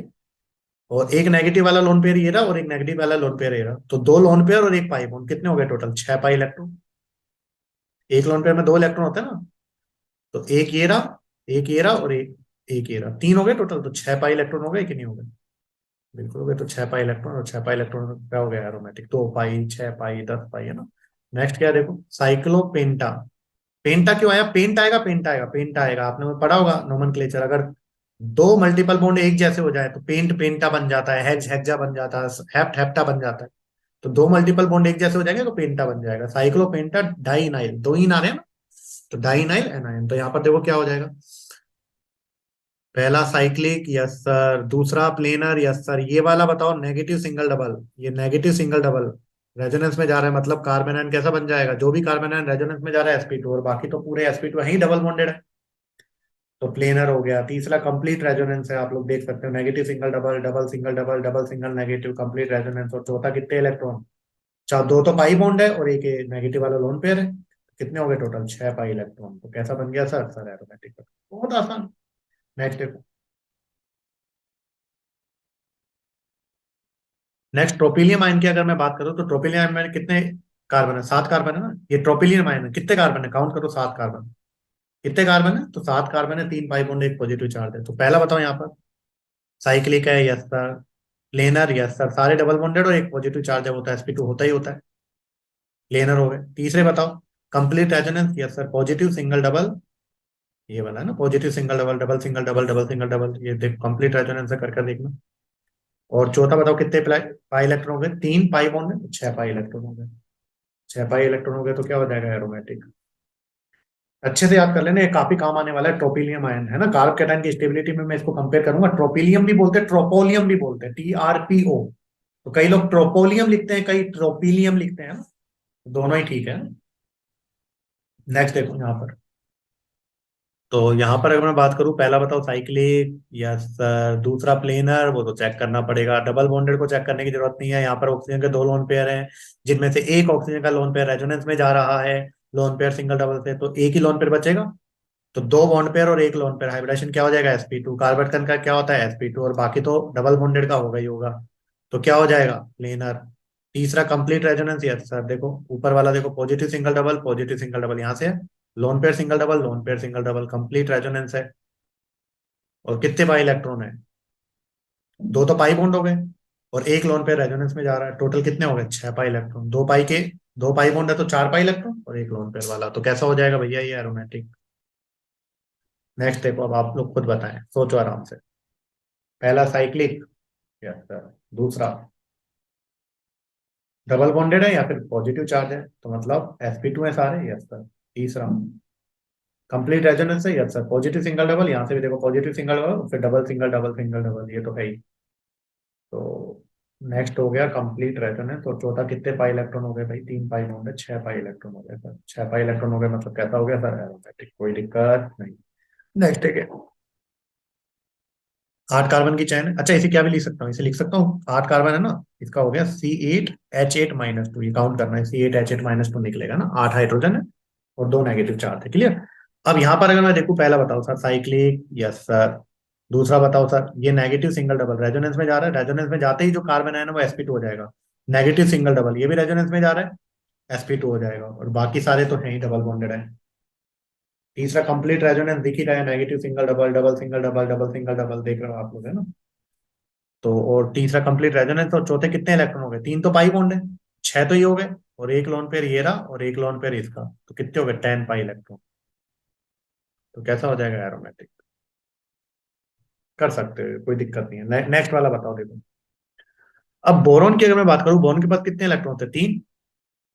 और एक नेगेटिव वाला लोन पेयर ये रहा, और एक नेगेटिव वाला लोन पेयर ये रहा, तो दो लोन पेयर और एक पाई बॉन्ड, कितने हो गए टोटल, छह पाई इलेक्ट्रॉन। एक लोन पेयर में दो इलेक्ट्रॉन होते हैं ना, तो एक ये रहा, एक ये रहा, और एक एक ये रहा, तीन हो गए टोटल, तो छह पाई इलेक्ट्रॉन हो गए कि नहीं हो गए, बिल्कुल हो गए। तो छह पाई इलेक्ट्रॉन, और छह पाई इलेक्ट्रॉन क्या हो गया, एरोमेटिक, दो पाई, छह पाई, 10 पाई है ना। नेक्स्ट क्या है देखो, साइक्लोपेंटा, पेंटा क्यों आया? पेंट आएगा, पेंट आएगा, पेंट आएगा, आपने वो पढ़ा होगा नोमेनक्लेचर। अगर दो मल्टीपल बॉन्ड एक जैसे हो जाए तो पेंट पेंटा बन जाता है, हेक्स हेक्सा बन जाता है, हेप्ट हेप्टा बन जाता है। तो दो मल्टीपल बॉन्ड एक जैसे हो जाएंगे तो पेंटा बन जाएगा। साइक्लोपेंटा डाइनाइल, दो ही ना रहे हैं ना, तो डाइनाइल एनायन। तो यहाँ पर देखो क्या हो जाएगा। पहला साइक्लिक, यस सर। दूसरा प्लेनर, यस सर। ये वाला बताओ, नेगेटिव सिंगल डबल। ये नेगेटिव सिंगल डबल रेजोनेंस में जा रहा है, मतलब कार्बन आयन कैसा बन जाएगा? जो भी कार्बन आयन रेजोनेंस में जा रहा है sp2, और बाकी तो पूरे sp2 है ही डबल बॉन्डेड है। तो प्लेनर हो गया। तीसरा कंप्लीट रेजोनेंस है, आप लोग देख सकते हो, negative single double, double single double, double single negative, complete resonance. और चौथा कितने इलेक्ट्रॉन? चार, दो तो पाई बॉन्ड है और एक नेगेटिव वाला लोन पेयर है। कितने हो गए टोटल? 6 pi electron. तो कैसा बन गया सर? Sir aromatic. बहुत आसान। नेक्स्ट देखो। नेक्स्ट ट्रोपिलियम आयन की अगर मैं बात करूं, तो ट्रोपिलियम आयन में कितने कार्बन है? 7 कार्बन है ना। ये ट्रोपिलियम आयन है, कितने कार्बन है? काउंट करो, 7 कार्बन। कितने कार्बन है? तो 7 कार्बन है, 3 पाई बॉन्ड, एक पॉजिटिव चार्ज है। तो पहला बताओ यहाँ पर। साइक्लिक है, yes sir. Planar, yes sir. सारे डबल बॉन्डेड और एक पॉजिटिव चार्ज है, वो तो sp2 होता ही होता है। प्लेनर हो गए। तीसरे बताओ। Complete resonance, yes sir. Positive single double, ये वाला है ना, positive single double, double single double, double single double, ये देख कंप्लीट रेजोनेंस है, करके देखना। और चौथा बताओ कितने पाई इलेक्ट्रॉन हो गए? 3 पाई बॉन्ड है, 6 पाई इलेक्ट्रॉन हो गए। 6 पाई इलेक्ट्रॉन हो गए तो क्या हो जाएगा? एरोमेटिक। अच्छे से याद कर लेना, ये काफी काम आने वाला है। ट्रोपिलियम आयन है ना, कार्ब कैटायन की स्टेबिलिटी में मैं इसको कंपेयर करूंगा। ट्रोपिलियम भी बोलते हैं, ट्रोपोलियम भी बोलते हैं, TRPO। तो कई लोग ट्रोपोलियम लिखते हैं, कई ट्रोपिलियम लिखते हैं ना। दोनों ही ठीक है। नेक्स्ट देखो यहाँ पर। तो यहाँ पर अगर मैं बात करूँ, पहला बताओ साइक्लिक, यस सर। दूसरा प्लेनर, वो तो चेक करना पड़ेगा। डबल बॉन्डेड को चेक करने की जरूरत नहीं है। यहाँ पर ऑक्सीजन के दो लोन पेयर हैं, जिनमें से एक ऑक्सीजन का लोन पेयर रेजोनेंस में जा रहा है, लोन पेयर सिंगल डबल से, तो एक ही लोन पेयर बचेगा। तो दो बॉन्ड पेयर और एक लोन पेयर, हाइब्रिडेशन क्या हो जाएगा? sp2। कार्बन का क्या होता है? sp2। और बाकी तो डबल बॉन्डेड का होगा ही होगा। तो क्या हो जाएगा? प्लेनर। तीसरा कंप्लीट रेजोनेंस, यस सर। देखो ऊपर वाला देखो, positive single double, positive single double यहाँ से है, lone pair single double, lone pair single double, complete resonance है। और कितने पाई इलेक्ट्रॉन है? दो तो पाई बॉन्ड हो गए और एक लोन पेयर रेजोनेंस में जा रहा है। टोटल कितने हो गए? 6 पाई इलेक्ट्रॉन। दो पाई के, दो पाई बॉन्ड है तो 4 पाई इलेक्ट्रॉन, और एक लोन पेयर वाला। तो कैसा हो जाएगा भैया ये? एरोमेटिक। नेक्स्ट देखो, अब आप लोग खुद बताएं, सोचो आराम से। पहला साइक्लिक, यस सर। दूसरा डबल बॉन्डेड है या फिर पॉजिटिव चार्ज है, तो मतलब sp2 है सारे, यस सर। तीसरा कंप्लीट रेजोनेंस है, yes sir. Positive single double, यहाँ से भी देखो पॉजिटिव सिंगल डबल, फिर double single double single double, ये तो है ही। तो नेक्स्ट हो गया कंप्लीट रेजोनेंस। और चौथा कितने पाई इलेक्ट्रॉन हो गए भाई? 3 पाई बॉन्ड है, 6 पाई इलेक्ट्रॉन हो गए सर। 6 पाई इलेक्ट्रॉन हो गए, मतलब कैसा हो गया सर? एरोमेटिक। कोई दिक्कत नहीं। नेक्स्ट है 8 कार्बन की चैन है। अच्छा, इसे क्या भी लिख सकता हूँ? इसे लिख सकता हूँ, 8 कार्बन है ना, इसका हो गया C8H8-2। ये काउंट करना है, C8H8-2 निकलेगा ना। 8 हाइड्रोजन है और दो नेगेटिव चार्ज है। क्लियर? अब यहाँ पर अगर मैं देखूँ, पहला बताओ सर साइक्लिक, यस सर। दूसरा बताओ सर, ये नेगेटिव सिंगल डबल रेजोनेंस में जा रहा है, रेजोनेंस में जाते ही जो कार्बन आयन है वो sp2 हो जाएगा। नेगेटिव सिंगल डबल, ये भी रेजोनेंस में जा रहा है, sp2 हो जाएगा। और बाकी सारे तो हैं ही डबल बॉन्डेड है। तीसरा कंप्लीट रेजोनेंस दिख ही रहा है, negative single double, double single double, double single double, देख रहे हो आप लोग, है ना। तो और तीसरा कंप्लीट रेजोनेंस। और चौथे कितने इलेक्ट्रॉन हो गए? 3 तो पाई बॉन्ड है, 6 तो ये हो गए, और एक लोन पेयर ये रहा और एक लोन पेयर इसका। तो कितने हो गए? 10 पाई इलेक्ट्रॉन। तो कैसा हो जाएगा? एरोमेटिक। कर सकते हो, कोई दिक्कत नहीं है। नेक्स्ट वाला बताओ देखो। अब बोरॉन की अगर मैं बात करूं, बोरॉन के पास कितने इलेक्ट्रॉन होते हैं? 3।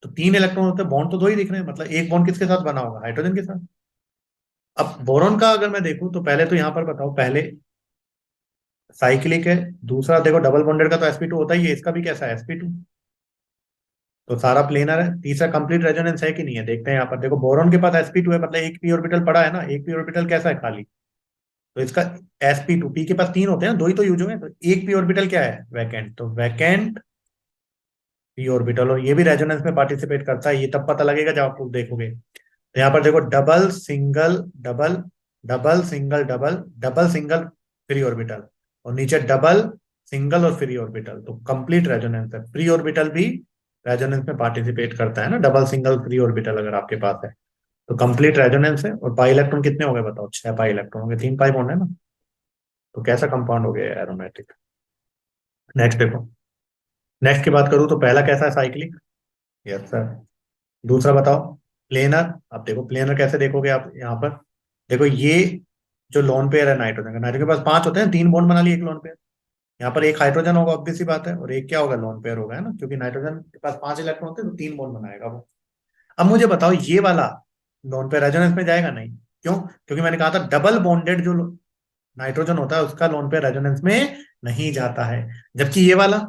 तो 3 इलेक्ट्रॉन होते हैं, बॉन्ड तो दो ही दिख रहे हैं, मतलब एक बॉन्ड किसके साथ बना होगा? हाइड्रोजन के साथ। अब बोरॉन का अगर मैं देखूं, तो पहले तो यहाँ पर बताओ, पहले साइक्लिक है। दूसरा देखो डबल बॉन्डेड का तो sp2 होता ही है, इसका भी कैसा है? sp2। तो सारा प्लेनर है। तीसरा कंप्लीट रेजोनेंस है कि नहीं है, देखते हैं यहाँ पर। देखो बोरॉन के पास sp2 है, मतलब एक पी ऑर्बिटल पड़ा है ना, एक पी ऑर्बिटल कैसा है? खाली। तो इसका sp2, पी के पास 3 होते हैं, दो ही तो यूज हुए हैं, तो एक पी ऑर्बिटल क्या है? वैकेंट। तो वैकेंट पी ऑर्बिटल, और ये भी रेजोनेंस में पार्टिसिपेट करता है, ये तब पता लगेगा जब आप लोग देखोगे। तो यहाँ पर देखो, double single double, double single double, double single free orbital, और नीचे डबल सिंगल और फ्री ऑर्बिटल। तो कंप्लीट रेजोनेंस है। फ्री ऑर्बिटल भी रेजोनेंस में पार्टिसिपेट करता है ना, डबल सिंगल फ्री ऑर्बिटल अगर आपके पास है। तो कंप्लीट रेजोनेंस है। और पाई इलेक्ट्रॉन कितने हो गए बताओ? 6 पाई इलेक्ट्रॉन हो गए, 3 पाई बॉन्ड है ना। तो कैसा कंपाउंड हो गया एरोमेटिक? नेक्स्ट देखो। नेक्स्ट की बात करूं तो पहला कैसा है? Cyclic, yes sir. दूसरा बताओ। प्लेनर, अब देखो प्लेनर कैसे देखोगे आप यहाँ पर, देखो ये जो लोन पेयर है नाइट्रोजन का, नाइट्रोजन के पास पांच होते हैं, तीन बॉन्ड बना लिए एक लोन पेयर। यहाँ पर एक हाइड्रोजन होगा, ऑब्वियस सी बात है, और एक क्या होगा, लोन पेयर होगा, है ना, क्योंकि नाइट्रोजन के पास पांच इलेक्ट्रॉन होते हैं तो तीन बॉन्ड बनाएगा वो। अब मुझे बताओ ये वाला लोन पेयर रेजोनेंस में जाएगा? नहीं। क्यों? क्योंकि मैंने कहा था डबल बॉन्डेड जो नाइट्रोजन होता है उसका लोन पेयर रेजोनेंस में नहीं जाता है। जबकि ये वाला,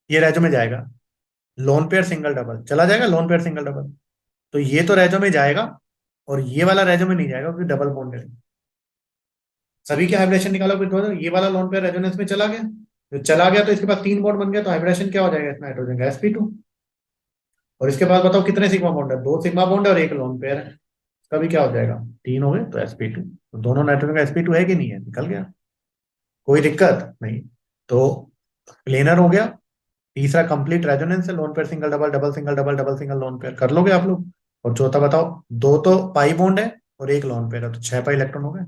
ये रेजो में जाएगा। लोन पेयर सिंगल डबल चला जाएगा, लोन पेयर सिंगल डबल, तो ये तो रेजो में जाएगा, और ये वाला रेजो में नहीं जाएगा क्योंकि डबल बॉन्डेड है। सभी के हाइब्रिडेशन निकालो फिर तो ये वाला लोन पेयर रेजोनेंस में चला गया, जो चला गया तो इसके पास तीन बॉन्ड बन गया, तो हाइब्रिडेशन क्या हो जाएगा इसमें, नाइट्रोजन का sp2। और इसके पास बताओ कितने सिग्मा बॉन्ड है, दो सिग्मा बॉन्ड है और एक लोन पेयर है, इसका भी क्या हो जाएगा, तीन हो गए तो sp2। तो दोनों नाइट्रोजन का sp2 है कि नहीं है, निकल गया, कोई दिक्कत नहीं। तो प्लेनर हो गया। तीसरा कंप्लीट रेजोनेंस है, lone pair single double, double single double, double single lone pair कर लोगे आप लोग। और चौथा बताओ, दो तो पाई बॉन्ड है और एक लोन पेयर है, तो छह पाई इलेक्ट्रॉन हो गए।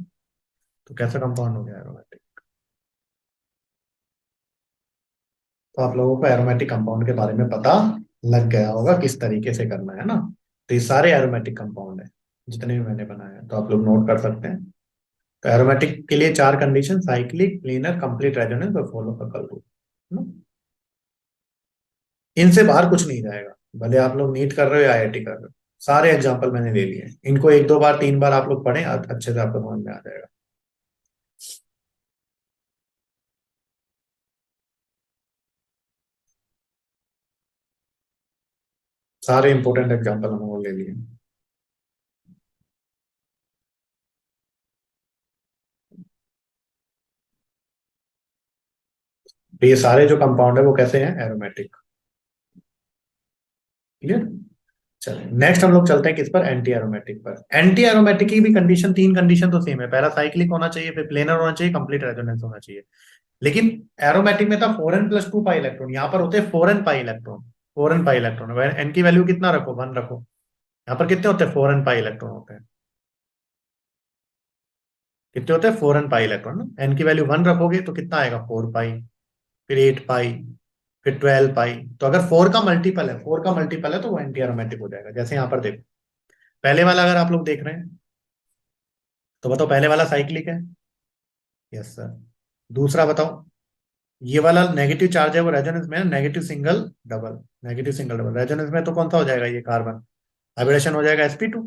तो कैसा कंपाउंड हो गया एरोमेटिक? तो आप लोगों को एरोमेटिक कंपाउंड के बारे में पता लग गया होगा किस तरीके से करना है ना। तो ये सारे एरोमेटिक कंपाउंड है जितने भी मैंने बनाए हैं, तो आप लोग नोट कर सकते हैं। तो एरोमेटिक के लिए चार condition, cyclic, planar, complete resonance और फॉलो का कल रूल। इनसे बाहर कुछ नहीं जाएगा, भले आप लोग नीट कर रहे हो या आईआईटी कर रहे हो। सारे एग्जाम्पल मैंने ले लिए हैं, इनको एक दो बार तीन बार आप लोग पढ़ें, अच्छे से आपको समझ में आ जाएगा। सारे इंपॉर्टेंट एग्जाम्पल हम वो ले लिए। तो ये सारे जो कंपाउंड है वो कैसे हैं, एरोमेटिक। क्लियर? चलिए नेक्स्ट हम लोग चलते हैं किस पर, एंटी एरोमेटिक पर। एंटी एरोमेटिक की भी कंडीशन, तीन कंडीशन तो सेम है, पहला साइक्लिक होना चाहिए, फिर प्लेनर होना चाहिए, कंप्लीट रेजोनेंस होना चाहिए। लेकिन एरोमेटिक में था 4n+2 पाई इलेक्ट्रॉन, यहाँ पर होते हैं 4n pi electron. 4n pi electron, n की वैल्यू कितना रखो, 1 रखो। यहाँ पर कितने होते हैं, 4n पाई इलेक्ट्रॉन होते हैं। कितने होते हैं, 4n पाई इलेक्ट्रॉन ना, एन की वैल्यू 1 रखोगे तो कितना आएगा, 4 पाई, फिर 8 पाई, फिर 12 पाई। तो अगर फोर का मल्टीपल है तो वो एंटी एरोमेटिक हो जाएगा। जैसे यहाँ पर देखो, पहले वाला अगर आप लोग देख रहे हैं तो बताओ, पहले वाला साइक्लिक है, यस सर। दूसरा बताओ, ये वाला नेगेटिव चार्ज है वो रेजोनेंस में है, negative single double, negative single double resonance में, तो कौन सा हो जाएगा, ये कार्बन, हाइब्रिडेशन हो जाएगा sp2।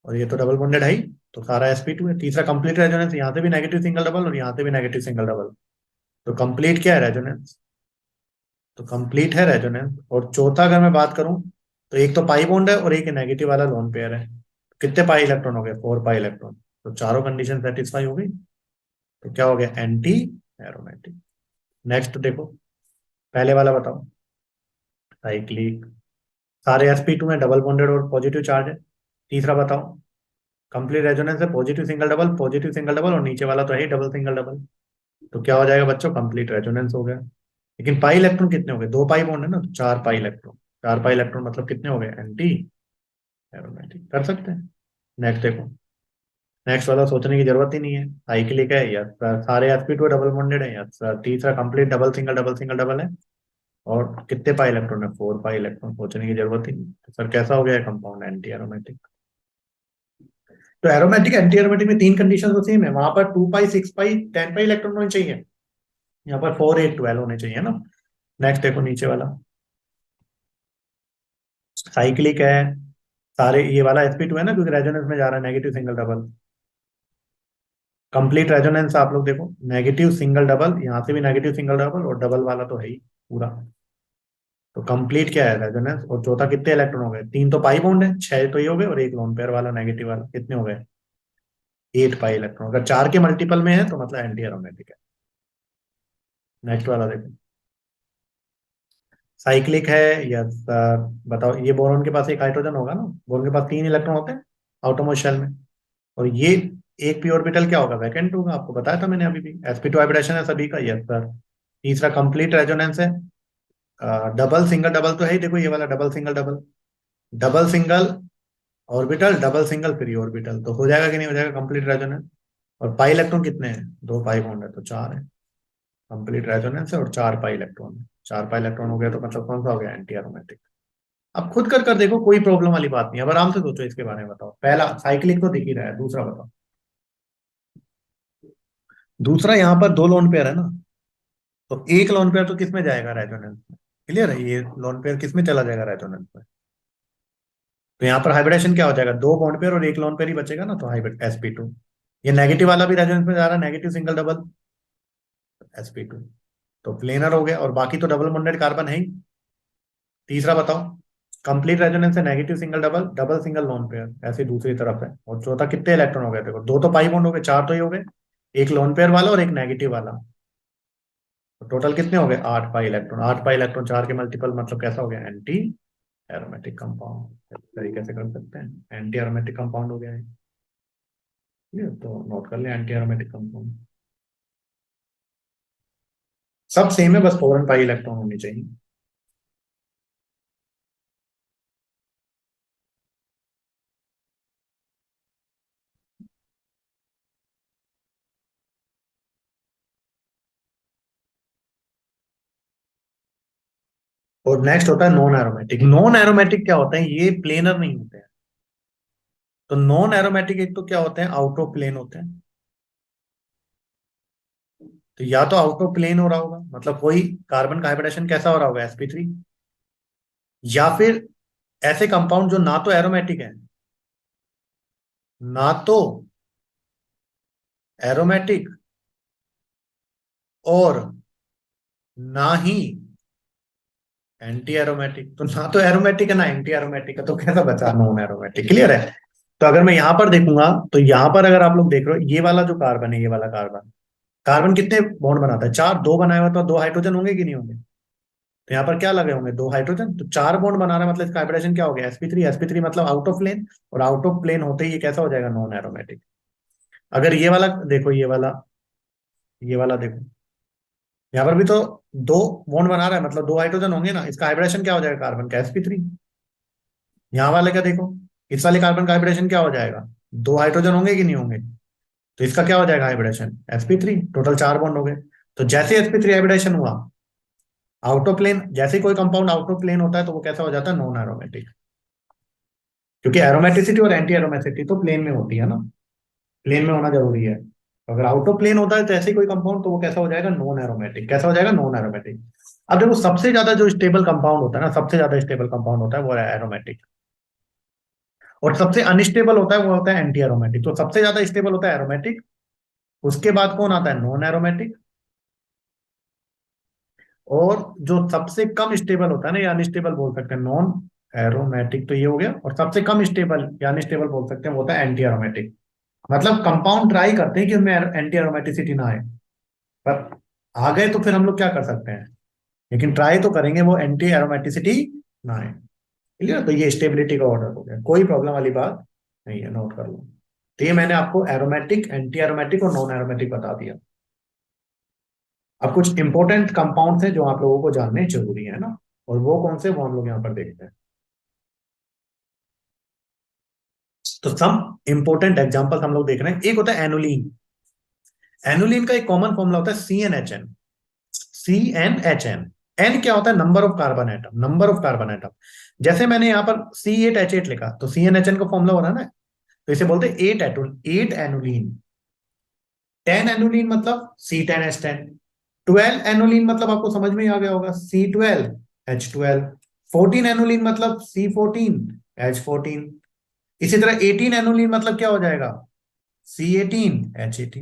और ये तो डबल बॉन्डेड है ही, तो सारा sp2 है। तीसरा कंप्लीट रेजोनेंस, यहाँ से भी नेगेटिव सिंगल डबल और यहाँ से भी नेगेटिव सिंगल डबल, तो कंप्लीट क्या है, रेजोनेंस। तो कंप्लीट है रेजोनेंस। और चौथा अगर मैं बात करूं, तो एक तो पाई बॉन्ड है और एक नेगेटिव वाला लोन पेयर है। कितने पाई इलेक्ट्रॉन हो गए, 4 पाई इलेक्ट्रॉन। तो चारों कंडीशन सेटिस्फाई हो गई, तो क्या हो गया, एंटी एरोमेटिक। नेक्स्ट देखो, पहले वाला बताओ, साइक्लिक, सारे sp2 में डबल बॉन्डेड और पॉजिटिव चार्ज है। तीसरा बताओ, कंप्लीट रेजोनेंस है, positive single double, positive single double, और नीचे वाला तो है ही डबल सिंगल डबल। तो क्या हो जाएगा बच्चों, कंप्लीट रेजोनेंस हो गया। लेकिन पाई इलेक्ट्रॉन कितने हो गए, दो पाई बॉन्ड है ना, तो 4 पाई इलेक्ट्रॉन। 4 पाई इलेक्ट्रॉन मतलब कितने हो गए, एंटी एरोमेटिक। कर सकते हैं। नेक्स्ट देखो, नेक्स्ट वाला सोचने की जरूरत ही नहीं है, साइक्लिक है या सारे sp2 डबल बॉन्डेड है, या तीसरा कंप्लीट डबल सिंगल डबल है, और कितने पाई इलेक्ट्रॉन है, 4 पाई इलेक्ट्रॉन, सोचने की जरूरत ही नहीं। तो सर कैसा हो गया कंपाउंड, एंटी एरोमेटिक। तो एरोमेटिक एंटी एरोमेटिक में तीन कंडीशन तो सेम है, वहां पर 2 पाई, 6 पाई, 10 पाई इलेक्ट्रॉन होने चाहिए, यहाँ पर 4 8 12 होने चाहिए ना। नेक्स्ट देखो नीचे वाला, साइक्लिक है, सारे ये वाला sp2 है ना, क्योंकि रेजोनेंस में जा रहा है, negative single double. Complete resonance आप लोग देखो, नेगेटिव सिंगल डबल, यहाँ से भी नेगेटिव सिंगल डबल, और डबल वाला तो है ही पूरा। तो कंप्लीट क्या है, रेजोनेंस। और चौथा कितने इलेक्ट्रॉन हो गए, तीन तो पाई बॉन्ड है, छह तो ये हो गए, और एक लोन पेयर वाला नेगेटिव वाला, कितने हो गए, 8 पाई इलेक्ट्रॉन। अगर चार के मल्टीपल में है तो मतलब एंटी एरोमेटिक है। नेक्स्ट वाला देखो, साइक्लिक है या बताओ, ये बोरॉन के पास एक हाइड्रोजन होगा ना, बोरॉन के पास तीन इलेक्ट्रॉन होते हैं आउटरमोस्ट शेल में। और ये एक पी ऑर्बिटल क्या होगा, वैकेंट होगा, आपको बताया था मैंने अभी भी, sp2 हाइब्रिडेशन है सभी का, यस सर। तीसरा कंप्लीट रेजोनेंस है, डबल सिंगल डबल तो है ही, देखो ये वाला double single double, double single orbital, double single free orbital, तो हो जाएगा कि नहीं हो जाएगा, कंप्लीट रेजोनेंस। और पाई इलेक्ट्रॉन कितने हैं, दो पाई बॉन्ड है तो चार है, कंप्लीट रेजोनेंस है, और 4 पाई इलेक्ट्रॉन है। 4 पाई इलेक्ट्रॉन हो गया तो मतलब कौन सा हो गया, एंटी एरोमेटिक। अब खुद कर देखो, कोई प्रॉब्लम वाली बात नहीं है। अब आराम से सोचो इसके बारे में। बताओ, पहला साइक्लिक तो दिख ही रहा है, दूसरा बताओ। दूसरा, यहाँ पर दो लोन पेयर है ना, तो एक लोन पेयर तो किसमें जाएगा, रेजोनेंस में। क्लियर है, ये लोन पेयर किसमें चला जाएगा, रेजोनेंस में। तो यहाँ पर हाइब्रिडेशन क्या हो जाएगा, दो बॉन्ड पेयर और एक लोन पेयर ही बचेगा ना, तो हाइब्रिड sp2। ये नेगेटिव वाला भी रेजोनेंस में जा रहा है, नेगेटिव सिंगल डबल sp2। तो प्लेनर हो गया, और बाकी तो डबल बॉन्डेड कार्बन है ही। तीसरा बताओ, कंप्लीट रेजोनेंस है, negative single double, double single lone pair ऐसे दूसरी तरफ है। और चौथा, कितने इलेक्ट्रॉन हो गए, देखो दो तो पाई बॉन्ड हो गए, चार तो ही हो गए, एक लोन पेयर वाला और एक नेगेटिव वाला। तो टोटल कितने हो गए, आठ पाई इलेक्ट्रॉन। आठ पाई इलेक्ट्रॉन चार के मल्टीपल, मतलब कैसा हो गया, एंटी एरोमेटिक कंपाउंड। इस तरीके से कर सकते हैं, एंटी एरोमेटिक कंपाउंड हो गया है ये। तो नोट कर ले, एंटी एरोमेटिक कंपाउंड। सब सेम है, बस 4 और 5 इलेक्ट्रॉन होनी चाहिए। और नेक्स्ट होता है नॉन एरोमेटिक। नॉन एरोमेटिक क्या होता है, ये प्लेनर नहीं होते हैं। तो नॉन एरोमेटिक एक तो क्या होते हैं, आउट ऑफ प्लेन होते हैं। तो या तो आउट ऑफ प्लेन हो रहा होगा, मतलब कोई कार्बन का हाइब्रिडेशन कैसा हो रहा होगा, sp3। या फिर ऐसे कंपाउंड जो ना तो एरोमेटिक है, ना तो एरोमेटिक, और ना ही एंटी एरोमेटिक। तो ना तो एरोमेटिक है ना एंटी एरोमेटिक है, तो कैसा बचा, नॉन एरोमेटिक। क्लियर है। तो अगर मैं यहां पर देखूंगा, तो यहां पर अगर आप लोग देख रहे हो, ये वाला जो कार्बन है, ये वाला कार्बन, कार्बन कितने बॉन्ड बनाता है, चार। दो बनाए हुआ तो दो हाइड्रोजन होंगे कि नहीं होंगे। तो यहाँ पर क्या लगे होंगे, दो हाइड्रोजन। तो चार बॉन्ड बना रहा है, मतलब इसका हाइब्रिडेशन क्या हो गया, sp3। sp3 मतलब आउट ऑफ प्लेन, और आउट ऑफ प्लेन होते ही ये कैसा हो जाएगा, नॉन एरोमेटिक। अगर ये वाला देखो, ये वाला देखो, यहाँ पर भी तो दो बॉन्ड बना रहा है, मतलब दो हाइड्रोजन होंगे ना, इसका हाइब्रिडेशन क्या हो जाएगा, कार्बन का sp3। यहाँ वाले का देखो, इस वाले कार्बन का हाइब्रिडेशन क्या हो जाएगा, दो हाइड्रोजन होंगे कि नहीं होंगे। तो इसका क्या हो जाएगा हाइब्रिडेशन, sp3। टोटल चार बॉन्ड हो गए। तो जैसे sp3 हाइब्रिडेशन हुआ, आउट ऑफ प्लेन, जैसे ही कोई कंपाउंड आउट ऑफ प्लेन होता है, तो वो कैसा हो जाता है, नॉन एरोमेटिक। क्योंकि एरोमेटिसिटी और एंटी एरोमेटिसिटी तो प्लेन में होती है ना, प्लेन में होना जरूरी है। तो अगर आउट ऑफ प्लेन होता है, तो ऐसे ही कोई कंपाउंड, तो वो कैसा हो जाएगा, नॉन एरोमेटिक। कैसा हो जाएगा, नॉन एरोमेटिक। अब देखो, सबसे ज्यादा जो स्टेबल कंपाउंड होता है ना, सबसे ज्यादा स्टेबल कंपाउंड होता है वो है एरोमेटिक। और सबसे अनस्टेबल होता है वो होता है एंटी एरोमेटिक। तो सबसे ज्यादा स्टेबल होता है एरोमेटिक, उसके बाद कौन आता है, नॉन एरोमेटिक। और जो सबसे कम स्टेबल होता है ना, या अनस्टेबल बोल सकते हैं, नॉन एरोमेटिक, तो ये हो गया। और सबसे कम स्टेबल या अनस्टेबल बोल सकते हैं, वो होता है एंटी एरोमेटिक। मतलब कंपाउंड ट्राई करते हैं कि उनमें एंटी एरोमेटिसिटी ना आए, पर आ गए तो फिर हम लोग क्या कर सकते हैं, लेकिन ट्राई तो करेंगे वो एंटी एरोमेटिसिटी ना आए। क्लियर। तो ये स्टेबिलिटी का ऑर्डर हो गया, कोई प्रॉब्लम वाली बात नहीं है, नोट कर लो। तो ये मैंने आपको एरोमेटिक, एंटी एरोमेटिक और नॉन एरोमेटिक बता दिया। अब कुछ इंपॉर्टेंट कंपाउंड्स हैं जो आप लोगों को जानने जरूरी है ना, और वो कौन से, वो हम लोग यहाँ पर देखते हैं। तो सम इंपॉर्टेंट एग्जांपल्स हम लोग देख रहे हैं। एक होता है एनुलीन। एनुलीन का एक कॉमन फॉर्मूला होता है CnHn। CnHn। एन क्या होता है, number of carbon atom, number of carbon atom. जैसे मैंने यहाँ पर C8H8 लिखा, तो CnHn का फॉर्मूला हो रहा है ना, तो इसे बोलते हैं 8 एनुलीन। 10 एनुलीन मतलब C10H10। 12 एनुलीन मतलब आपको समझ में ही आ गया होगा, C12H12। 14 एनुलीन मतलब C14H14। इसी तरह 18 एनुलीन मतलब क्या हो जाएगा, C18H18।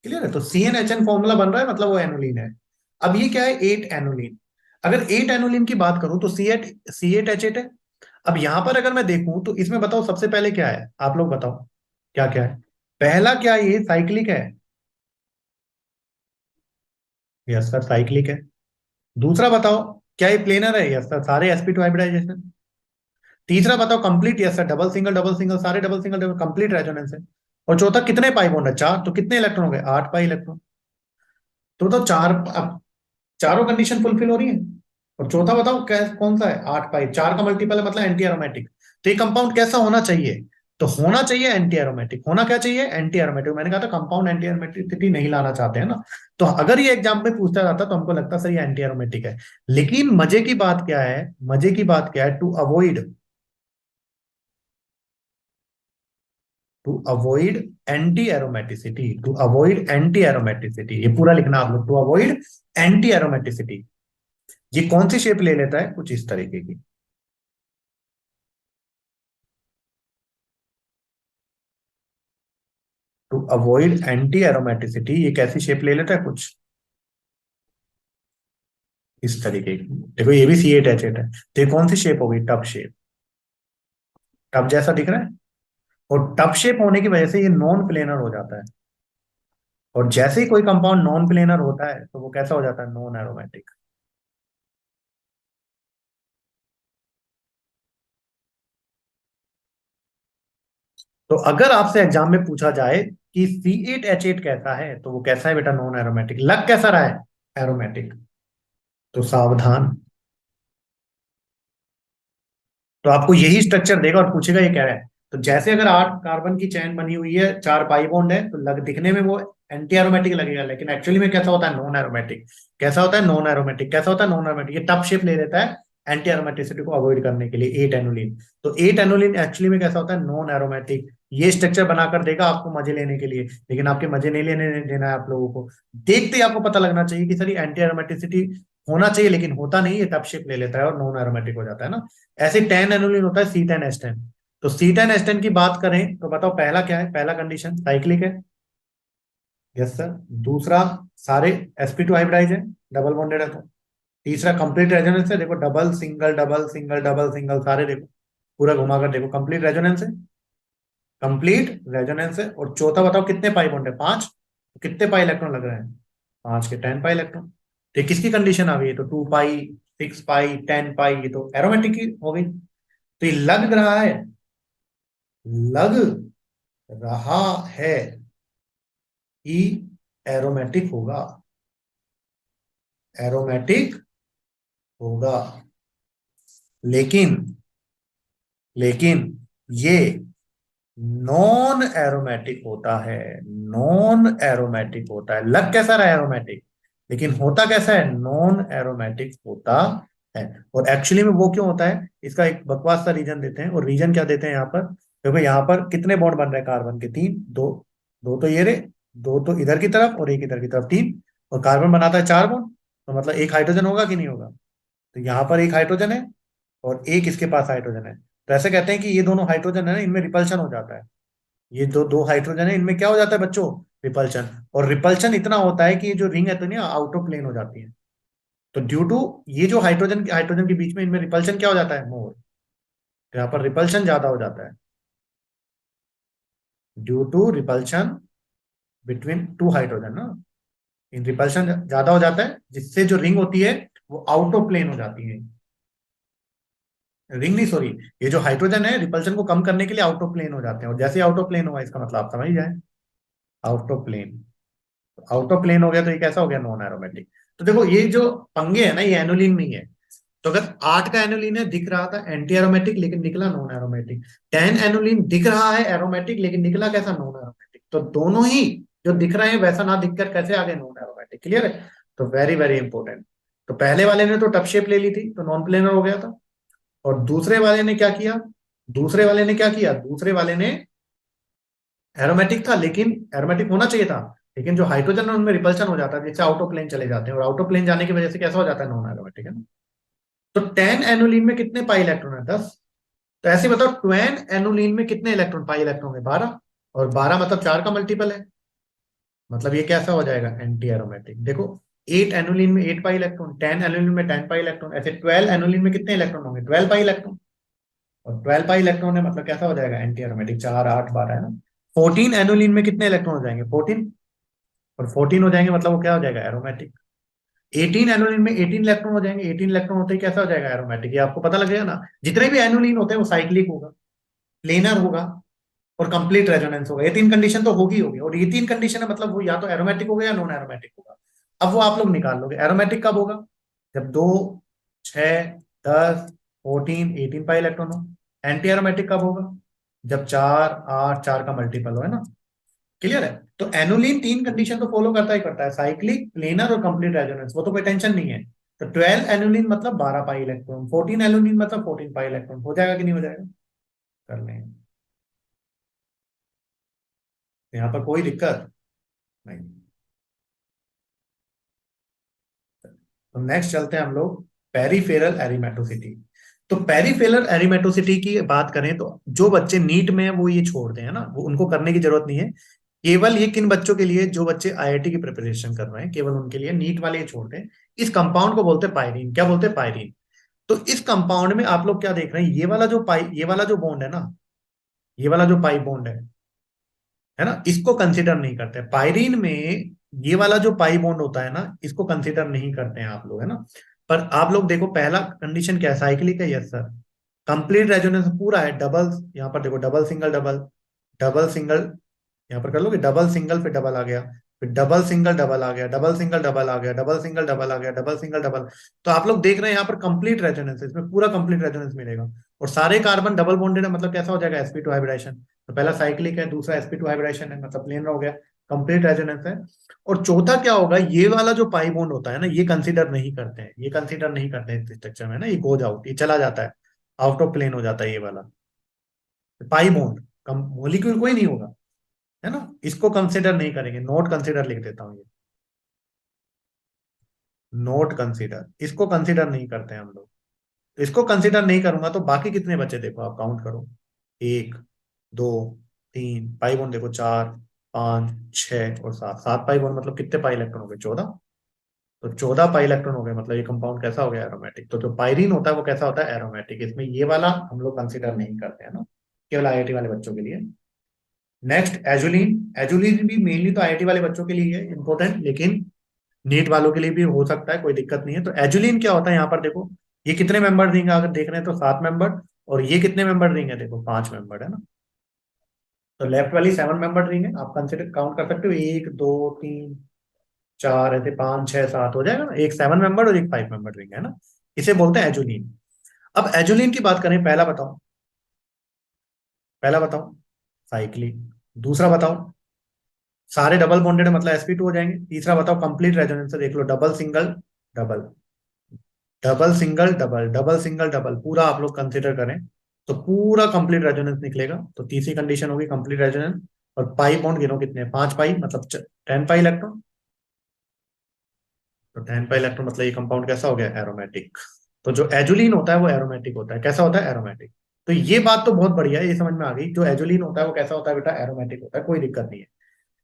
क्लियर है। तो CnHn फॉर्मूला बन रहा है, मतलब वो एनुलीन है। अब ये क्या है, 8 एनुलीन। अगर 8 एनुलीन की बात करूं, तो C8H8 है। अब यहां पर अगर मैं देखूं, तो इसमें बताओ सबसे पहले क्या है, आप लोग बताओ क्या क्या है। पहला क्या है, ये साइक्लिक है। यस सर, साइक्लिक है। दूसरा बताओ, क्या ये प्लेनर है, यस सर, सारे sp2 हाइब्रिडाइजेशन। तीसरा बताओ, complete, yes sir, double single सारे double single double complete resonance है। और चौथा, कितने पाई बॉन्ड है, चार। तो कितने इलेक्ट्रॉन हो गए, 8 पाई इलेक्ट्रॉन। तो बताओ चार, अब चारों कंडीशन फुलफिल हो रही है। और चौथा बताओ कौन सा है, 8 पाई, चार का मल्टीपल है, मतलब एंटी एरोमेटिक। तो ये कंपाउंड कैसा होना चाहिए, तो होना चाहिए एंटी एरोमेटिक, होना क्या चाहिए, एंटी एरोमेटिक। मैंने कहा था कंपाउंड एंटी एरोमेटिसिटी नहीं लाना चाहते हैं ना। तो अगर ये एग्जाम में पूछता जाता तो हमको लगता सर ये एंटी एरोमेटिक है। लेकिन मजे की बात क्या है, मजे की बात क्या है, to avoid anti aromaticity, to avoid anti aromaticity, ये पूरा लिखना आप लोग, टू अवॉइड एंटी एरोमेटिसिटी। ये कौन सी शेप ले लेता है, कुछ इस तरीके की। टू अवॉइड एंटी एरोमेटिसिटी ये कैसी शेप ले लेता है, कुछ इस तरीके की। देखो ये भी C8H8 है, तो ये कौन सी शेप होगी, टब शेप। टब जैसा दिख रहा है। और टब शेप होने की वजह से ये नॉन प्लेनर हो जाता है। और जैसे ही कोई कंपाउंड नॉन प्लेनर होता है तो वो कैसा हो जाता है, नॉन एरोमेटिक। तो अगर आपसे एग्जाम में पूछा जाए कि C8H8 कैसा है, तो वो कैसा है बेटा, नॉन एरोमेटिक। लग कैसा रहा है, एरोमेटिक। तो सावधान। तो आपको यही स्ट्रक्चर देगा और पूछेगा ये क्या है। तो जैसे अगर 8 कार्बन की चेन बनी हुई है, 4 पाई बॉन्ड है, तो लग दिखने में वो एंटी एरोमेटिक लगेगा, लेकिन एक्चुअली में कैसा होता है, नॉन एरोमेटिक। कैसा होता है, नॉन एरोमेटिक। कैसा होता है, नॉन एरोमेटिक। ये टफ शेप ले लेता है एंटी एरोमेटिसिटी को अवॉइड करने के लिए, 8 एनुलिन। तो 8 एनुलिन एक्चुअली में कैसा होता है, नॉन एरोमेटिक। ये स्ट्रक्चर बनाकर देगा आपको मजे लेने के लिए, लेकिन आपके मजे नहीं लेने देना है आप लोगों को। देखते ही आपको पता लगना चाहिए कि सर ये एंटी एरोमेटिसिटी होना चाहिए, लेकिन होता नहीं, ये टफ शेप ले लेता है और नॉन एरोमेटिक हो जाता है ना। ऐसे 10 एनुलिन होता है, C10H10। तो C10H10 की बात करें तो बताओ पहला क्या है, पहला कंडीशन साइक्लिक है। Yes sir. दूसरा, सारे sp2 हाइब्रिडाइज है, डबल बॉन्डेड है तो। तीसरा, कंप्लीट रेजोनेंस है, देखो double single double single double single सारे देखो, पूरा घुमाकर देखो, कंप्लीट रेजोनेंस है। कंप्लीट रेजोनेंस है। और चौथा बताओ कितने पाई बॉन्ड है, 5। तो कितने पाई इलेक्ट्रॉन लग रहे हैं, 5 के 10 पाई इलेक्ट्रॉन। तो ये किसकी कंडीशन आ गई, ये तो 2 पाई, 6 पाई, 10 पाई, ये तो एरोमेटिक की हो गई। तो ये लग रहा है कि एरोमेटिक होगा, एरोमेटिक होगा। लेकिन लेकिन ये नॉन एरोमेटिक होता है, नॉन एरोमेटिक होता है। लग कैसा रहा है, एरोमेटिक, लेकिन होता कैसा है, नॉन एरोमेटिक होता है। और एक्चुअली में वो क्यों होता है, इसका एक बकवास सा रीजन देते हैं। और रीजन क्या देते हैं यहाँ पर, देखो यहाँ पर कितने बॉन्ड बन रहे हैं कार्बन के, 3, दो। दो तो ये रहे, दो तो इधर की तरफ और एक इधर की तरफ, 3। और कार्बन बनाता है 4 बॉन्ड, तो मतलब एक हाइड्रोजन होगा कि नहीं होगा। तो यहाँ पर एक हाइड्रोजन है और एक इसके पास हाइड्रोजन है। तो ऐसे कहते हैं कि ये दोनों हाइड्रोजन है ना, इनमें रिपल्शन हो जाता है। ये दो दो हाइड्रोजन है, इनमें क्या हो जाता है बच्चों, रिपल्शन। और रिपल्शन इतना होता है कि ये जो रिंग है तो नहीं, आउट ऑफ प्लेन हो जाती है। तो ड्यू टू ये जो हाइड्रोजन हाइड्रोजन के बीच में इनमें रिपल्शन क्या हो जाता है, मोर। तो यहाँ पर रिपल्शन ज्यादा हो जाता है, due to repulsion between two hydrogen ना। इन रिपल्शन ज्यादा हो जाता है, जिससे जो रिंग होती है वो आउट ऑफ प्लेन हो जाती है। रिंग नहीं, सॉरी, ये जो हाइड्रोजन है रिपल्शन को कम करने के लिए आउट ऑफ प्लेन हो जाते हैं। और जैसे आउट ऑफ प्लेन हुआ, इसका मतलब आप समझ ही जाए, out of plane. Out of plane हो गया तो ये कैसा हो गया, नॉन एरोमेटिक। तो देखो ये जो पंगे है ना, ये एनुलिन में ही है। तो अगर 8 का एनुलिन है, दिख रहा था एंटी एरोमेटिक, लेकिन निकला नॉन एरोमेटिक। 10 एनुलिन दिख रहा है एरोमेटिक, लेकिन निकला कैसा, नॉन एरोमेटिक। तो दोनों ही जो दिख रहे हैं वैसा ना दिखकर कैसे आ गए, नॉन एरोमेटिक। क्लियर है। तो वेरी वेरी इंपॉर्टेंट। तो पहले वाले ने तो टप शेप ले ली थी, तो नॉन प्लेनर हो गया था। और दूसरे वाले ने क्या किया, दूसरे वाले ने एरोमेटिक था, लेकिन एरोमेटिक होना चाहिए था, लेकिन जो हाइड्रोजन है उनमें रिपल्शन हो जाता है, जिससे आउट ऑफ प्लेन चले जाते हैं। और आउट ऑफ प्लेन जाने की वजह से कैसा हो जाता है, नॉन एरोमेटिक, है ना। तो 10 एनुलिन में कितने पाई इलेक्ट्रॉन है, 10। तो ऐसे बताओ 12 एनुलिन में कितने इलेक्ट्रॉन, पाई इलेक्ट्रॉन है, 12। और 12 मतलब 4 का मल्टीपल है, मतलब ये कैसा हो जाएगा, एंटी एरोमेटिक। देखो 8 एनुलिन में 8 पाई इलेक्ट्रॉन, 10 एनुलिन में 10 पाई इलेक्ट्रॉन, ऐसे 12 एनुलिन में कितने इलेक्ट्रॉन होंगे, 12 पाई इलेक्ट्रॉन। और 12 पाई इलेक्ट्रॉन है, मतलब कैसा हो जाएगा, एंटी एरोमेटिक। 4, 8, 12 है ना। 14 एनुलिन में कितने इलेक्ट्रॉन हो जाएंगे, 14। और 14 हो जाएंगे मतलब वो क्या हो जाएगा, एरोमेटिक। 18 एनुलिन में 18 इलेक्ट्रॉन हो जाएंगे, 18 इलेक्ट्रॉन होते ही कैसा हो जाएगा, एरोमेटिक। ये आपको पता लगेगा ना। जितने भी एनुलिन होते हैं वो साइक्लिक होगा, प्लेनर होगा, और कंप्लीट रेजोनेंस होगा। ये 3 कंडीशन तो होगी होगी, और ये 3 कंडीशन है, मतलब वो या तो एरोमेटिक होगा या नॉन एरोमेटिक होगा। अब वो आप लोग निकाल लोगे, एरोमेटिक कब होगा, जब 2, 6, 10, 14, 18 पाई इलेक्ट्रॉन हो। एंटी एरोमेटिक कब होगा, जब 4 8 4 का मल्टीपल हो, है ना। क्लियर है। तो एनुलिन तीन कंडीशन तो फॉलो करता ही करता है, साइक्लिक, प्लेनर और कंप्लीट रेजोनेंस, वो तो कोई टेंशन नहीं है। तो 12 एनुलिन मतलब 12 पाई इलेक्ट्रॉन, 14 एनुलिन मतलब 14 पाई इलेक्ट्रॉन, हो जाएगा कि नहीं हो जाएगा? कर लें। यहाँ पर कोई दिक्कत नहीं। तो नेक्स्ट चलते हैं हम लोग पेरिफेरल एरिमेटोसिटी। तो पेरिफेरल एरिमेटोसिटी की बात करें तो जो बच्चे नीट में हैं वो ये छोड़ते हैं ना, वो उनको करने की जरूरत नहीं है। केवल ये किन बच्चों के लिए, जो बच्चे आईआईटी की प्रिपरेशन कर रहे हैं, केवल उनके लिए नीट वाले ये छोड़ते हैं। इस कंपाउंड को बोलते हैं पायरीन। क्या बोलते हैं? पायरीन। तो इस कंपाउंड में आप लोग क्या देख रहे हैं, ये वाला जो बॉन्ड है ना, ये वाला जो पाई बॉन्ड है ना, इसको कंसिडर नहीं करते पायरीन में। ये वाला जो पाई बॉन्ड होता है ना, इसको कंसिडर नहीं करते हैं आप लोग, है ना। पर आप लोग देखो, पहला कंडीशन क्या है, साइक्लिक है, यस सर। कंप्लीट रेजोनेंस पूरा है, डबल, यहाँ पर देखो double single double, double single, यहाँ पर कर लोगे डबल सिंगल, फिर डबल आ गया, फिर डबल सिंगल डबल आ गया, डबल सिंगल डबल आ गया, डबल सिंगल डबल आ गया, डबल सिंगल डबल। तो आप लोग देख रहे हैं यहाँ पर कंप्लीट रेजोनेंस है, इसमें पूरा कंप्लीट रेजोनेंस मिलेगा। और सारे कार्बन डबल बॉन्डेड है, मतलब कैसा हो जाएगा, sp2 हाइब्रिडाइजेशन। तो पहला साइक्लिक है, दूसरा sp2 हाइब्रिडाइजेशन है, मतलब प्लेन हो गया, कंप्लीट रेजोनेंस है। और चौथा क्या होगा, ये वाला जो पाई बॉन्ड होता है ना, ये कंसीडर नहीं करते हैं, ये कंसीडर नहीं करते हैं स्ट्रक्चर में ना, ये गोज आउट, ये चला जाता है, आउट ऑफ प्लेन हो जाता है ये वाला पाई बॉन्ड। मोलिक्यूल कोई नहीं होगा, है ना। इसको कंसिडर नहीं करेंगे, नोट कंसिडर लिख देता हूं ये, नोट कंसिडर, इसको कंसिडर नहीं करते हैं हम लोग। तो इसको कंसिडर नहीं करूंगा तो बाकी कितने बचे देखो, आप काउंट करो। एक, दो, तीन पाई बॉन्ड देखो, चार, पांच, छह और सात, सात पाई बॉन्ड मतलब कितने पाई इलेक्ट्रॉन हो गए, 14। तो 14 पाई इलेक्ट्रॉन हो गए, मतलब ये कंपाउंड कैसा हो गया, एरोमेटिक। तो जो पायरीन होता है वो कैसा होता है, एरोमेटिक। इसमें ये वाला हम लोग कंसिडर नहीं करते हैं ना, केवल आईआईटी वाले बच्चों के लिए। Next azulene. एजुलिन भी मेनली तो आईआईटी वाले बच्चों के लिए है इंपॉर्टेंट, लेकिन नीट वालों के लिए भी हो सकता है, कोई दिक्कत नहीं है। तो एजुलिन क्या होता है, यहाँ पर देखो, ये कितने मेंबर देंगे, अगर देख रहे हैं तो 7 मेंबर। और ये कितने मेंबर देंगे, देखो 5 मेंबर, है ना। तो लेफ्ट वाली 7 मेंबर देंगे, आप कंसिडर काउंट कर सकते हो, 1 2 3 4, ऐसे 5 6 7 हो जाएगा ना, एक 7 मेंबर और एक 5 मेंबर देंगे, है ना। इसे बोलते हैं एजुलिन। अब एजुलिन की बात करें, पहला बताओ, पहला बताओ, साइक्लिक। दूसरा बताओ, सारे डबल बॉन्डेड मतलब sp2 हो जाएंगे। तीसरा बताओ, कंप्लीट रेजोनेंस देख लो, double single double, double single double, double single double, पूरा आप लोग कंसिडर करें तो पूरा कंप्लीट रेजोनेंस निकलेगा। तो तीसरी कंडीशन होगी कंप्लीट रेजोनेंस। और पाई बॉन्ड गिनो कितने, 5 पाई, मतलब 10 पाई इलेक्ट्रॉन। तो 10 पाई इलेक्ट्रॉन मतलब ये कंपाउंड कैसा हो गया, एरोमेटिक। तो जो एजुलिन होता है वो एरोमेटिक होता है, कैसा होता है, एरोमेटिक। तो ये बात तो बहुत बढ़िया है, ये समझ में आ गई, जो एजुलिन होता है वो कैसा होता है बेटा, एरोमेटिक होता है, कोई दिक्कत नहीं है।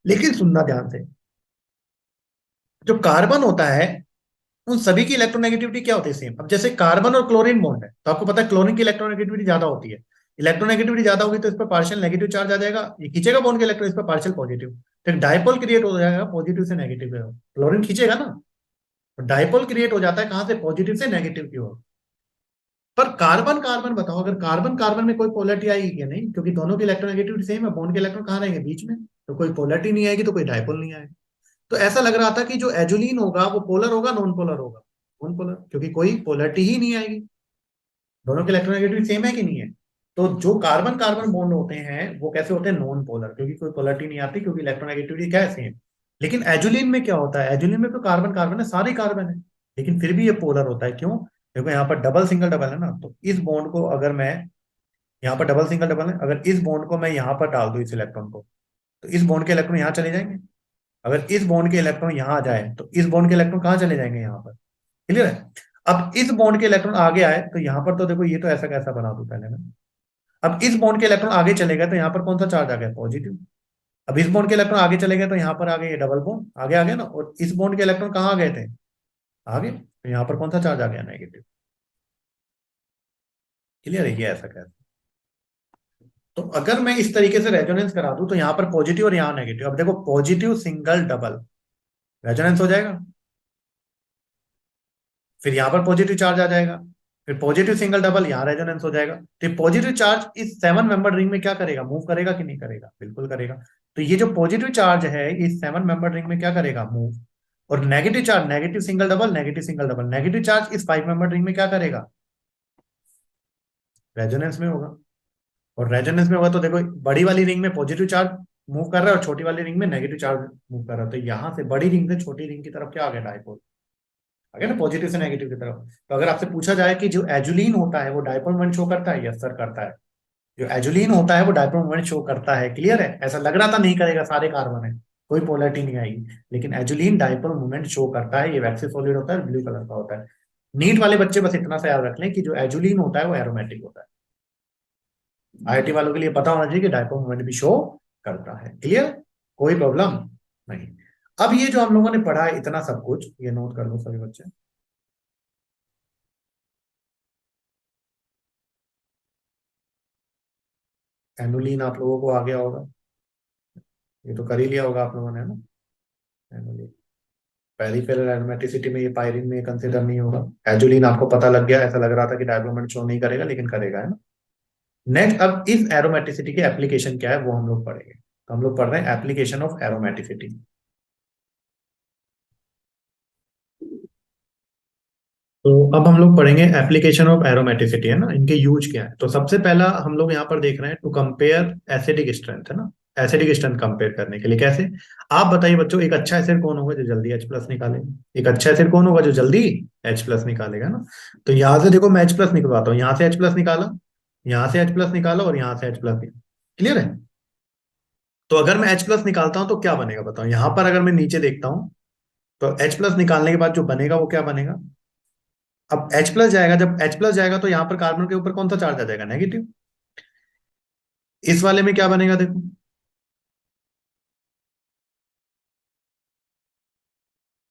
लेकिन सुनना ध्यान से, जो कार्बन होता है, उन सभी की इलेक्ट्रोनेगेटिविटी क्या होती है, सेम। अब जैसे कार्बन और क्लोरीन बॉन्ड है, तो आपको पता है क्लोरीन की इलेक्ट्रोनेगेटिविटी ज्यादा होती है। इलेक्ट्रोनेगेटिविटी ज्यादा होगी तो इस पर पार्शियल नेगेटिव चार्ज आ जाएगा, ये खींचेगा बॉन्ड के इलेक्ट्रॉन, इस पर पार्शियल पॉजिटिव। तो एक डायपोल क्रिएट हो जाएगा, पॉजिटिव से नेगेटिव की ओर। क्लोरीन खींचेगा ना, तो डायपोल क्रिएट हो जाता है, कहां से, पॉजिटिव से नेगेटिव की ओर। पर कार्बन कार्बन बताओ, अगर कार्बन कार्बन में कोई पोलरिटी आएगी क्या, नहीं, क्योंकि दोनों की इलेक्ट्रोनेगेटिविटी सेम है, बॉन्ड के इलेक्ट्रॉन कहाँ रहेंगे, बीच में। तो कोई पोलरिटी नहीं आएगी तो कोई डायपोल नहीं आएगा। तो ऐसा लग रहा था कि जो एजुलिन होगा वो पोलर होगा, नॉन पोलर होगा। नॉन पोलर, क्योंकि कोई पोलरिटी ही नहीं आएगी, दोनों के इलेक्ट्रोनेगेटिविटी सेम है कि नहीं है। तो जो कार्बन कार्बन बॉन्ड होते हैं वो कैसे होते हैं, नॉन पोलर, क्योंकि कोई पोलरिटी नहीं आती, क्योंकि इलेक्ट्रोनेगेटिविटी क्या है, सेम। लेकिन एजुलिन में क्या होता है, एजुलिन में तो कार्बन कार्बन है, सारे कार्बन है, लेकिन फिर भी ये पोलर होता है, क्यों? देखो यहाँ पर डबल सिंगल डबल है ना, तो इस बॉन्ड को अगर मैं, यहाँ पर डबल सिंगल डबल है, अगर इस बॉन्ड को मैं यहाँ पर डाल दूं, इस इलेक्ट्रॉन को, तो इस बॉन्ड के इलेक्ट्रॉन यहाँ चले जाएंगे। अगर इस बॉन्ड के इलेक्ट्रॉन यहाँ आ जाए तो इस बॉन्ड के इलेक्ट्रॉन कहाँ चले जाएंगे, यहाँ पर। क्लियर है। अब इस बॉन्ड के इलेक्ट्रॉन आगे आए तो यहाँ पर तो देखो, ये तो ऐसा कैसा बना दूं पहले मैं। अब इस बॉन्ड के इलेक्ट्रॉन आगे चले गए तो यहाँ पर कौन सा चार्ज आ गया, पॉजिटिव। अब इस बॉन्ड के इलेक्ट्रॉन आगे चले गए तो यहाँ पर आ गए ये डबल बॉन्ड आगे आ गया ना, और इस बॉन्ड के इलेक्ट्रॉन कहाँ आ गए थे, आगे, तो यहाँ पर कौन सा चार्ज आ गया, नेगेटिव। क्लियर है, ये ऐसा कैसे। तो अगर मैं इस तरीके से रेजोनेंस करा दूं तो यहाँ पर पॉजिटिव और यहाँ नेगेटिव, अब देखो पॉजिटिव सिंगल डबल, रेजोनेंस हो जाएगा। फिर यहाँ पर पॉजिटिव चार्ज आ जाएगा, फिर पॉजिटिव सिंगल डबल, यहाँ रेजोनेंस हो जाएगा। तो पॉजिटिव चार्ज इस 7 मेंबर रिंग में क्या करेगा, मूव करेगा कि नहीं करेगा, बिल्कुल करेगा। तो ये जो पॉजिटिव चार्ज है इस 7 मेंबर रिंग में क्या करेगा, मूव। और negative charge, negative single double, negative single double, negative charge इस 5 मेंबर रिंग में क्या करेगा, रेजोनेंस में होगा। और रेजोनेंस में हुआ तो देखो बड़ी वाली रिंग में पॉजिटिव चार्ज मूव कर रहा है और छोटी वाली रिंग में नेगेटिव चार्ज मूव कर रहा है, तो यहाँ से बड़ी रिंग से छोटी रिंग की तरफ क्या आ गया, डायपोल आ गया ना, पॉजिटिव से नेगेटिव की तरफ। तो अगर आपसे पूछा जाए कि जो एजुलिन होता है वो डायपोल मोमेंट शो करता है, यस सर करता है। जो एजुलिन होता है वो डायपोल मोमेंट शो करता है, क्लियर है। ऐसा लग रहा था नहीं करेगा, सारे कार्बन है, कोई पोलैरिटी नहीं आएगी, लेकिन एजुलिन डायपोल मोमेंट शो करता है। ये वैक्सी सॉलिड होता है, ब्लू कलर का होता है। नीट वाले बच्चे बस इतना सा याद रख लें कि जो एजुलिन होता है वो एरोमेटिक होता है। आईआईटी वालों के लिए पता होना चाहिए कि डायपोल मोमेंट भी शो करता है, क्लियर, कोई प्रॉब्लम नहीं। अब ये जो हम लोगों ने पढ़ा है इतना सब कुछ, ये नोट कर लो सभी बच्चे। एनुलिन आप लोगों को आ गया होगा, ये तो कर ही लिया होगा आप लोगों ने, है ना। एनुलिन पेरिफेरल एरोमेटिसिटी में ये पायरीन में कंसीडर नहीं होगा। एजुलिन आपको पता लग गया, ऐसा लग रहा था कि डायपोल मोमेंट शो नहीं करेगा, लेकिन करेगा, है ना। नेक्स्ट, अब इस एरोमेटिसिटी की एप्लीकेशन क्या है वो हम लोग पढ़ेंगे। तो हम लोग पढ़ रहे हैं एप्लीकेशन ऑफ एरोमेटिसिटी। तो अब हम लोग पढ़ेंगे एप्लीकेशन ऑफ एरोमेटिसिटी, है ना, इनके यूज क्या है। तो सबसे पहला हम लोग यहाँ पर देख रहे हैं टू कंपेयर एसिडिक स्ट्रेंथ, है ना। एसिडिक स्ट्रेंथ कंपेयर करने के लिए कैसे, आप बताइए बच्चों, एक अच्छा एसिड कौन होगा जो जल्दी H प्लस निकालेगा, एक अच्छा एसिड कौन होगा जो जल्दी H प्लस निकालेगा ना। तो यहाँ से देखो मैं H प्लस निकलवाता हूँ, यहाँ से H प्लस निकाला, यहाँ से H प्लस निकाला और यहाँ से H प्लस निकाला, क्लियर है। तो अगर मैं H प्लस निकालता हूँ तो क्या बनेगा बताओ, यहाँ पर अगर मैं नीचे देखता हूँ तो H प्लस निकालने के बाद जो बनेगा वो क्या बनेगा। अब H प्लस जाएगा, जब H प्लस जाएगा तो यहाँ पर कार्बन के ऊपर कौन सा चार्ज आ जाएगा, नेगेटिव। इस वाले में क्या बनेगा देखो,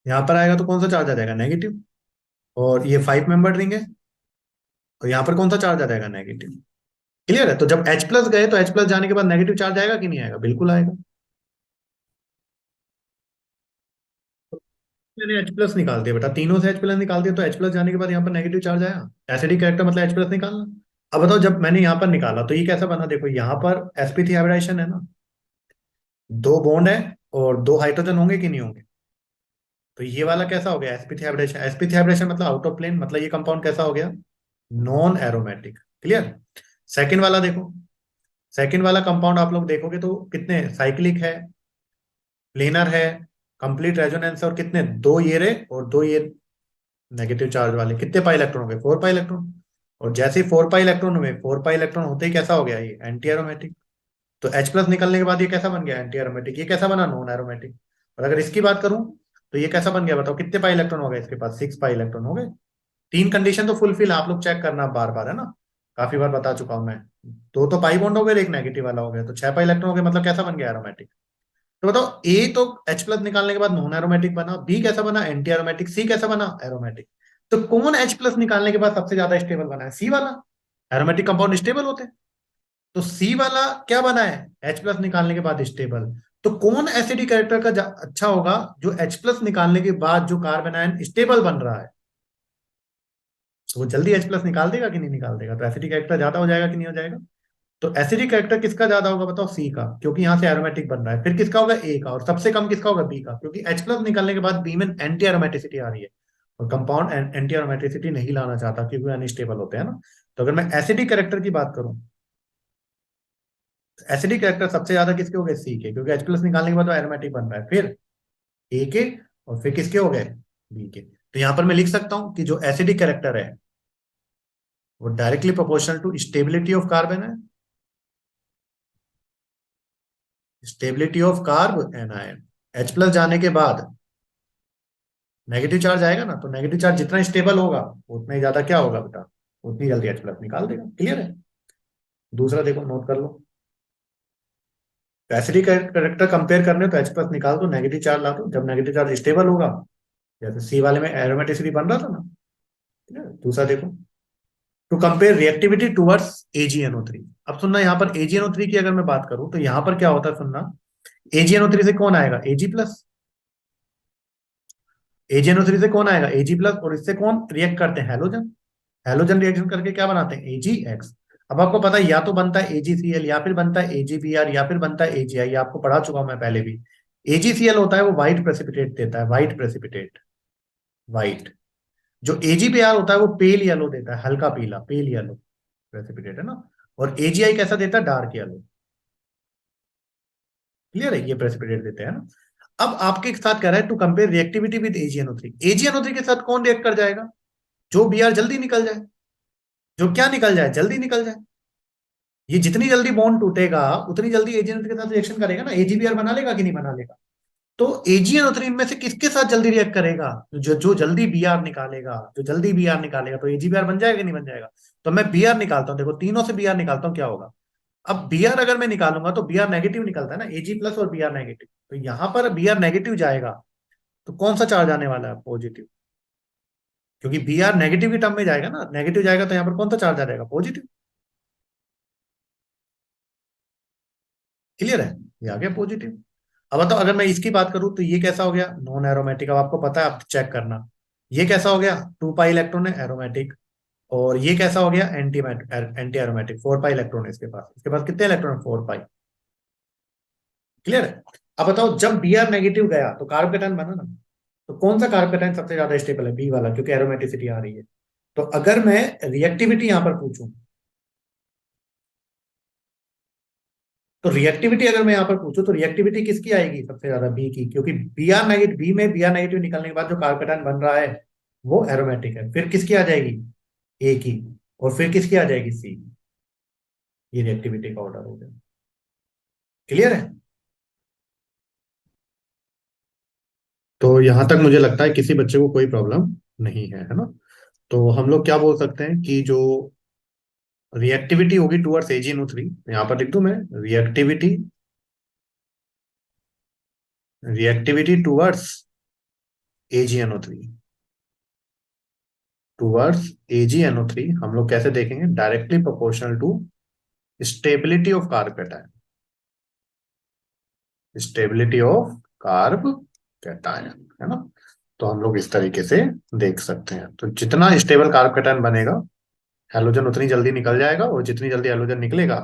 यहाँ पर आएगा तो कौन सा चार्ज आ जाएगा, नेगेटिव। और ये 5 मेंबर रिंग है, और यहाँ पर कौन सा चार्ज आ जाएगा, नेगेटिव। क्लियर है। तो जब H प्लस गए तो H प्लस जाने के बाद नेगेटिव चार्ज आएगा कि नहीं आएगा, बिल्कुल आएगा। मैंने H प्लस निकाल दिया बेटा, तीनों से H प्लस निकाल दिया, तो H प्लस जाने के बाद यहाँ पर नेगेटिव चार्ज आया। एसिडिक कैरेक्टर मतलब H प्लस निकालना। अब बताओ जब मैंने यहाँ पर निकाला तो ये कैसा बना, देखो यहाँ पर sp3 हाइब्रिडाइजेशन है ना, दो बॉन्ड है और दो हाइड्रोजन होंगे कि नहीं होंगे। तो ये वाला कैसा हो गया, sp3 हाइब्रिडेशन। sp3 हाइब्रिडेशन मतलब आउट ऑफ प्लेन, मतलब ये कंपाउंड कैसा हो गया, नॉन एरोमेटिक, क्लियर। सेकंड वाला देखो, सेकंड वाला कंपाउंड आप लोग देखोगे तो कितने साइक्लिक है, प्लेनर है, कंप्लीट रेजोनेंस है, और कितने, दो ये रे और दो ये नेगेटिव चार्ज वाले, कितने पाई इलेक्ट्रॉन हो गए, 4 पाई इलेक्ट्रॉन। और जैसे ही 4 पाई इलेक्ट्रॉन हुए, 4 पाई इलेक्ट्रॉन होते ही कैसा हो गया, ये एंटी एरोमेटिक। तो H प्लस निकलने के बाद ये कैसा बन गया, एंटी एरोमेटिक। ये कैसा बना, नॉन एरोमेटिक। और अगर इसकी बात करूं तो ये कैसा बन गया बताओ, कितने पाई इलेक्ट्रॉन हो गए इसके पास, 6 पाई इलेक्ट्रॉन हो गए। तीन कंडीशन तो फुलफिल, आप लोग चेक करना बार बार, है ना, काफी बार बता चुका हूं मैं। दो तो पाई बॉन्ड हो गए, एक नेगेटिव वाला हो गया, तो 6 पाई इलेक्ट्रॉन हो गए, मतलब कैसा बन गया, एरोमेटिक। तो बताओ ए तो H प्लस निकालने के बाद नॉन एरोमेटिक बना, बी कैसा बना, एंटी एरोमेटिक, सी कैसा बना, एरोमेटिक। तो कौन H प्लस निकालने के बाद सबसे ज्यादा स्टेबल बना है, सी वाला। एरोमेटिक कंपाउंड स्टेबल होते हैं, तो सी वाला क्या बना है, H प्लस निकालने के बाद स्टेबल। तो कौन एसिडिक कैरेक्टर का अच्छा होगा, जो H प्लस निकालने के बाद जो कार्बन आयन स्टेबल बन रहा है, तो वो जल्दी H प्लस निकाल देगा कि नहीं निकाल देगा, तो एसिडिक कैरेक्टर ज्यादा हो जाएगा कि नहीं हो जाएगा। तो एसिडिक कैरेक्टर किसका ज्यादा होगा बताओ, सी का, क्योंकि यहाँ से एरोमेटिक बन रहा है। फिर किसका होगा, ए का, और सबसे कम किसका होगा, बी का, क्योंकि H प्लस निकलने के बाद बी में एंटी एरोमेटिसिटी आ रही है, और कंपाउंड एंटी एरोमेटिसिटी नहीं लाना चाहता क्योंकि अनस्टेबल होते हैं ना। तो अगर मैं एसिडिक कैरेक्टर की बात करूं, एसिडिक कैरेक्टर सबसे ज्यादा किसके हो गए, सी के, क्योंकि H प्लस निकालने के बाद वो एरोमेटिक बन रहा है। फिर ए के, और फिर किसके हो गए, बी के। तो यहां पर मैं लिख सकता हूं कि जो एसिडिक कैरेक्टर है वो directly proportional to stability of carbon है, stability of carbanion. H plus जाने के बाद नेगेटिव चार्ज आएगा ना, तो नेगेटिव चार्ज जितना स्टेबल होगा उतना ही ज्यादा क्या होगा बेटा, उतनी जल्दी H प्लस निकाल देगा, क्लियर है। दूसरा देखो, नोट कर लो, एसिडिक कैरेक्टर कंपेयर करने तो H प्लस निकाल दो, नेगेटिव चार्ज ला दो, जब नेगेटिव चार्ज स्टेबल होगा, जैसे सी वाले में एरोमेटिसिटी बन रहा था ना। ठीक है? दूसरा देखो, to compare reactivity towards AgNO3। अब सुनना, यहाँ पर AgNO3 की अगर मैं बात करूं तो यहाँ पर क्या होता है, सुनना, AgNO3 से कौन आएगा, Ag प्लस। AgNO3 से कौन आएगा, Ag प्लस, और इससे कौन रिएक्ट करते हैं, हेलोजन। हेलोजन रिएक्शन करके क्या बनाते हैं, AgX। अब आपको पता है या तो बनता है AgCl, या फिर बनता है AgBr, या फिर बनता है AgI, ये आपको पढ़ा चुका हूं मैं पहले भी। AgCl होता है वो व्हाइट प्रेसिपिटेट देता है, व्हाइट प्रेसिपिटेट, व्हाइट। जो AgBr होता है वो पेल येलो देता है, हल्का पीला, पेल येलो प्रेसिपिटेट, है ना। और एजीआई कैसा देता है, डार्क येलो। क्लियर है, ये प्रेसिपिटेट देते हैं ना। अब आपके साथ कह रहा है to compare reactivity with AgNO3. AgNO3 के साथ कौन रिएक्ट कर जाएगा, जो बीआर जल्दी निकल जाए, जो क्या निकल जाए, जल्दी निकल जाए। ये जितनी जल्दी बॉन्ड टूटेगा उतनी जल्दी एजीएनओ3 के साथ रिएक्शन करेगा ना, एजीबीआर बना लेगा कि नहीं बना लेगा। तो एजीएनओ3 इनमें से किसके साथ जल्दी रिएक्ट करेगा, जो जो जल्दी बीआर निकालेगा, जो जल्दी बीआर निकालेगा, तो एजीबीआर बन जाएगा कि नहीं बन जाएगा। तो मैं बीआर निकालता हूँ, देखो तीनों से बीआर निकालता हूँ, क्या होगा। अब बीआर अगर मैं निकालूंगा तो बीआर नेगेटिव निकलता है ना, एजी प्लस और बीआर नेगेटिव, तो यहां पर बीआर नेगेटिव जाएगा, तो कौन सा चार्ज आने वाला है, पॉजिटिव। क्योंकि बीआर नेगेटिव की टर्म में जाएगा ना, नेगेटिव जाएगा तो यहाँ पर कौन सा चार्ज आ जाएगा, पॉजिटिव। क्लियर है, ये आ गया पॉजिटिव। अब बताओ अगर मैं इसकी बात करूं तो ये कैसा हो गया, नॉन एरोमेटिक। अब आपको पता है, आप चेक करना, ये कैसा हो गया, 2 पाई इलेक्ट्रॉन है, एरोमेटिक। और ये कैसा हो गया, एंटी एरोमेटिक, 4 पाई इलेक्ट्रॉन है इसके पास कितने इलेक्ट्रॉन, 4 पाई। क्लियर है। अब बताओ जब बीआर नेगेटिव गया तो कार्बोकेटायन बना ना, तो कौन सा कार्बोकेटायन सबसे ज्यादा स्टेबल है, बी वाला, क्योंकि एरोमेटिसिटी आ रही है। तो अगर मैं रिएक्टिविटी यहां पर पूछूं, तो रिएक्टिविटी अगर मैं यहां पर पूछूं तो रिएक्टिविटी किसकी आएगी सबसे ज्यादा, बी की, क्योंकि बीआर नेगेटिव, बी में बीआर नेगेटिव निकलने के बाद जो कार्बोकेटायन बन रहा है वो एरोमेटिक है। फिर किसकी आ जाएगी, ए की। और फिर किसकी आ जाएगी, सी। ये रिएक्टिविटी का ऑर्डर हो गया। क्लियर है। तो यहां तक मुझे लगता है किसी बच्चे को कोई प्रॉब्लम नहीं है ना। तो हम लोग क्या बोल सकते हैं कि जो रिएक्टिविटी होगी टुवर्ड्स AgNO3, यहां पर लिख दूं मैं, reactivity, reactivity towards AgNO3, towards AgNO3 हम लोग कैसे देखेंगे, directly proportional to stability of carbocation, stability of carbocation, है ना। तो हम लोग इस तरीके से देख सकते हैं, तो जितना स्टेबल कार्ब कैटायन बनेगा, हैलोजन उतनी जल्दी निकल जाएगा, और जितनी जल्दी हैलोजन निकलेगा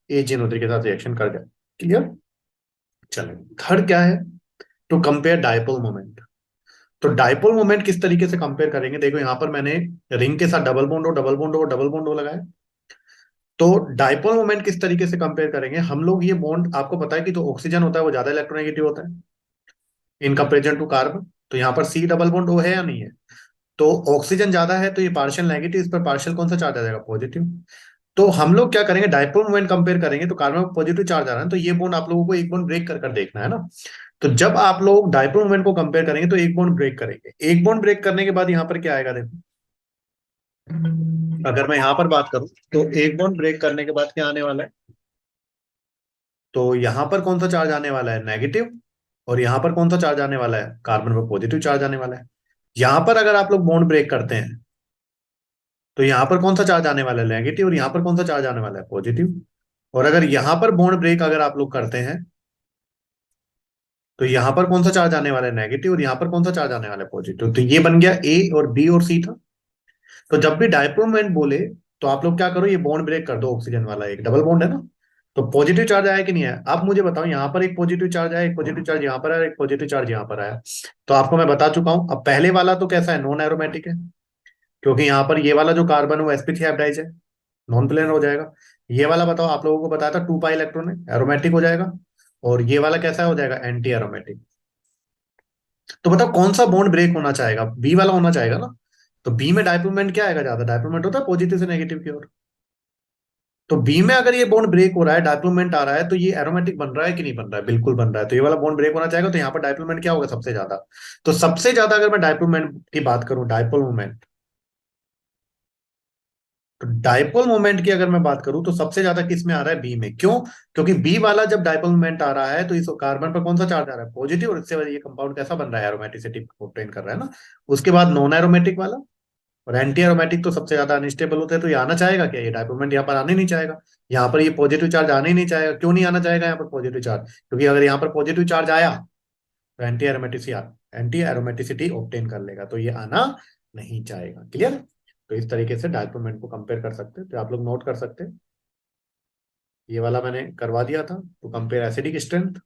AgNO3 के साथ रिएक्शन कर जाएगा। क्लियर। चलें, थर्ड क्या है, टू कंपेयर डायपोल मोमेंट। तो डायपोल मोमेंट किस तरीके से कंपेयर करेंगे, देखो यहां पर मैंने रिंग के साथ डबल बॉन्ड हो, डबल बॉन्ड हो, डबल बॉन्ड हो लगाया। तो डायपोल मोमेंट किस तरीके से कंपेयर करेंगे हम लोग, ये बॉन्ड आपको पता है कि जो ऑक्सीजन होता है वो ज्यादा इलेक्ट्रोनेगेटिव होता है इन कंपेरिजन टू कार्बन। तो यहाँ पर सी डबल बॉन्ड ओ है या नहीं है, तो ऑक्सीजन ज्यादा है तो ये पार्शियल नेगेटिव, इस पर पार्शियल कौन सा चार्ज आ जाएगा, पॉजिटिव। तो हम लोग क्या करेंगे, डायपोल मोमेंट कंपेयर करेंगे, तो कार्बन में पॉजिटिव चार्ज आ रहा है, तो ये बॉन्ड आप लोगों को एक बॉन्ड ब्रेक कर कर देखना है ना। तो जब आप लोग डायपोल मोमेंट को कंपेयर करेंगे तो एक बॉन्ड ब्रेक करेंगे, एक बॉन्ड ब्रेक करने के बाद यहाँ पर क्या आएगा, देखो अगर मैं यहाँ पर बात करूं तो एक बॉन्ड ब्रेक करने के बाद क्या आने वाला है, तो यहाँ पर कौन सा चार्ज आने वाला है, नेगेटिव। और यहाँ पर कौन सा चार्ज आने वाला है, कार्बन पर पॉजिटिव चार्ज आने वाला है। यहाँ पर अगर आप लोग बॉन्ड ब्रेक करते हैं तो यहाँ पर कौन सा चार्ज आने वाला है, नेगेटिव। और यहाँ पर कौन सा चार्ज आने वाला है, पॉजिटिव। और अगर यहाँ पर बॉन्ड ब्रेक अगर आप लोग करते हैं तो यहाँ पर कौन सा चार्ज आने वाला है, नेगेटिव। और यहाँ पर कौन सा चार्ज आने वाला है, पॉजिटिव। तो ये बन गया ए और बी और सी था। तो जब भी डायपोल मोमेंट बोले तो आप लोग क्या करो, ये बॉन्ड ब्रेक कर दो, ऑक्सीजन वाला एक डबल बॉन्ड है ना। तो पॉजिटिव चार्ज आया कि नहीं आया, आप मुझे बताओ, यहाँ पर एक पॉजिटिव चार्ज आया, एक पॉजिटिव चार्ज यहाँ पर आया, एक पॉजिटिव चार्ज यहाँ पर आया। तो आपको मैं बता चुका हूं। अब पहले वाला तो कैसा है, नॉन एरोमेटिक है, क्योंकि यहाँ पर ये वाला जो कार्बन है वो sp3 हाइब्रिडाइज है, नॉन प्लेनर हो जाएगा। ये वाला बताओ, आप लोगों को बताया था 2 पाई इलेक्ट्रॉन है, एरोमेटिक हो जाएगा। और ये वाला कैसा हो जाएगा, एंटी एरोमेटिक। तो बताओ कौन सा बॉन्ड ब्रेक होना चाहेगा, बी वाला होना चाहेगा ना। तो बी में डायपोलमेंट क्या आएगा, ज्यादा डायपोलमेंट होता है पॉजिटिव से नेगेटिव की ओर। तो बी में अगर ये बॉन्ड ब्रेक हो रहा है, डायप्लोमेंट आ रहा है, तो ये एरोमेटिक बन रहा है कि नहीं बन रहा है, बिल्कुल बन रहा है। तो ये वाला बॉन्ड ब्रेक होना चाहेगा, तो यहाँ पर डायप्लोमेंट क्या होगा, सबसे ज्यादा। तो सबसे ज्यादा अगर मैं डायप्लोमेंट की बात करूं, डायपोल मोमेंट, तो डायपोल मोमेंट की अगर मैं बात करूं तो सबसे ज्यादा किस में आ रहा है, बी में। क्यों, क्योंकि बी वाला जब डायपोल मोमेंट आ रहा है तो इस कार्बन पर कौन सा चार्ज आ रहा है, पॉजिटिव। और इससे वजह ये कंपाउंड कैसा बन रहा है, एरोमेटिसिटी ऑब्टेन कर रहा है ना। उसके बाद नॉन एरोमेटिक वाला और एंटी एरोमेटिक तो सबसे ज्यादा अनस्टेबल होते हैं, तो ये आना चाहेगा क्या, ये डायपोलमेंट यहाँ पर आने नहीं चाहेगा। यहाँ पर ये पॉजिटिव चार्ज आने ही नहीं चाहेगा। क्यों नहीं आना चाहेगा यहाँ पर पॉजिटिव चार्ज, क्योंकि अगर यहाँ पर पॉजिटिव चार्ज आया तो एंटी एरोमेटिसिटी ऑब्टेन कर लेगा, तो ये आना नहीं चाहेगा। क्लियर। तो इस तरीके से डायपोलमेंट को कंपेयर कर सकते हैं, तो आप लोग नोट कर सकते हैं। ये वाला मैंने करवा दिया था, to compare acidic strength,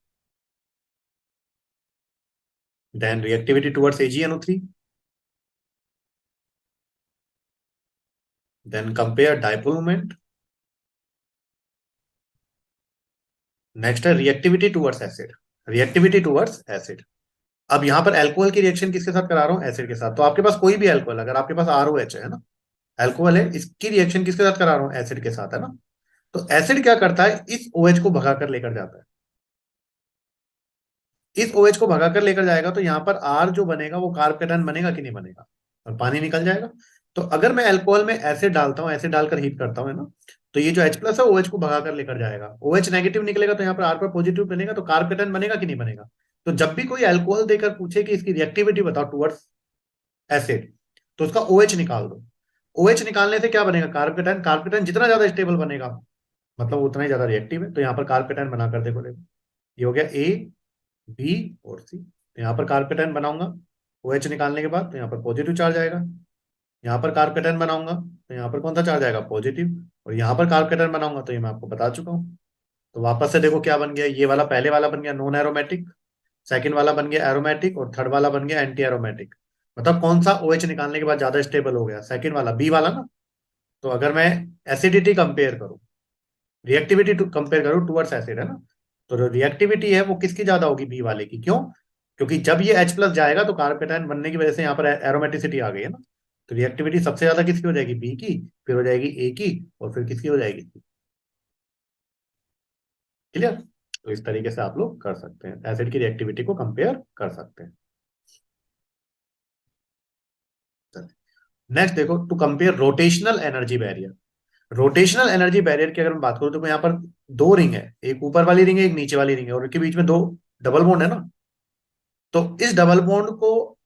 then reactivity towards AgNO3, then compare dipole moment, next है reactivity towards acid. Reactivity towards acid. अब यहाँ पर एल्कोहल की रिएक्शन किसके साथ करा रहा हूँ? एसिड के साथ। तो आपके पास कोई भी एल्कोहल, अगर आपके पास ROH है ना, एल्कोहल है, इसकी रिएक्शन किसके साथ करा रहा हूँ? एसिड के साथ, है ना। तो एसिड क्या करता है? इस OH को भगाकर लेकर जाता है। इस OH को भगाकर लेकर जाएगा तो यहाँ पर R जो बनेगा वो कार्बोकेटायन बनेगा कि नहीं बनेगा? और पानी निकल जाएगा। तो अगर मैं अल्कोहल में एसिड डालता हूँ, एसिड डालकर हीट करता हूँ, है ना, तो ये जो H+ है OH को भगाकर लेकर जाएगा। OH नेगेटिव निकलेगा तो यहाँ पर R पर पॉजिटिव बनेगा, तो कार्बोकेटायन बनेगा कि नहीं बनेगा? तो जब भी कोई अल्कोहल देकर पूछे कि इसकी रिएक्टिविटी बताओ टुवर्ड्स एसिड, तो उसका OH निकाल दो। OH निकालने से क्या बनेगा? कार्बोकेटायन। कार्बोकेटायन जितना ज्यादा स्टेबल बनेगा मतलब उतना ही ज्यादा रिएक्टिव है। तो यहाँ पर कार्बोकेटायन बनाकर देखो, देखो ये हो गया A, B और C। तो यहाँ पर कार्बोकेटायन बनाऊंगा OH निकालने के बाद, तो यहाँ पर पॉजिटिव चार्ज आएगा। यहाँ पर कार्बोकेटायन बनाऊंगा तो यहाँ पर कौन सा चार्ज आएगा? पॉजिटिव। और यहाँ पर कार्बोकेटायन बनाऊंगा तो ये मैं आपको बता चुका हूँ। तो वापस से देखो क्या बन गया। ये वाला पहले वाला बन गया नॉन एरोमेटिक, सेकंड वाला बन गया एरोमेटिक, और थर्ड वाला बन गया एंटी एरोमेटिक। मतलब कौन सा OH निकालने के बाद ज्यादा स्टेबल हो गया? सेकंड वाला, बी वाला ना। तो अगर मैं एसिडिटी कंपेयर करूं, रिएक्टिविटी कंपेयर करूं टुवर्ड्स एसिड, है ना, तो जो रिएक्टिविटी है वो किसकी ज्यादा होगी? बी वाले की। क्यों? क्योंकि जब ये H+ जाएगा तो कार्बोकेटायन बनने की वजह से यहाँ पर एरोमेटिसिटी आ गई है ना। तो रिएक्टिविटी सबसे ज्यादा किसकी हो जाएगी? बी की, फिर हो जाएगी ए की, और फिर किसकी हो जाएगी? क्लियर? तो इस तरीके से आप लोग कर सकते हैं, एसिड की रिएक्टिविटी को कंपेयर कर सकते हैं। नेक्स्ट देखो, to compare rotational energy barrier. Rotational energy barrier की अगर मैं बात करूं तो यहाँ पर दो रिंग है, एक ऊपर वाली रिंग है, एक नीचे वाली रिंग है, और इनके बीच में दो डबल बॉन्ड है ना। तो इस डबल बॉन्ड को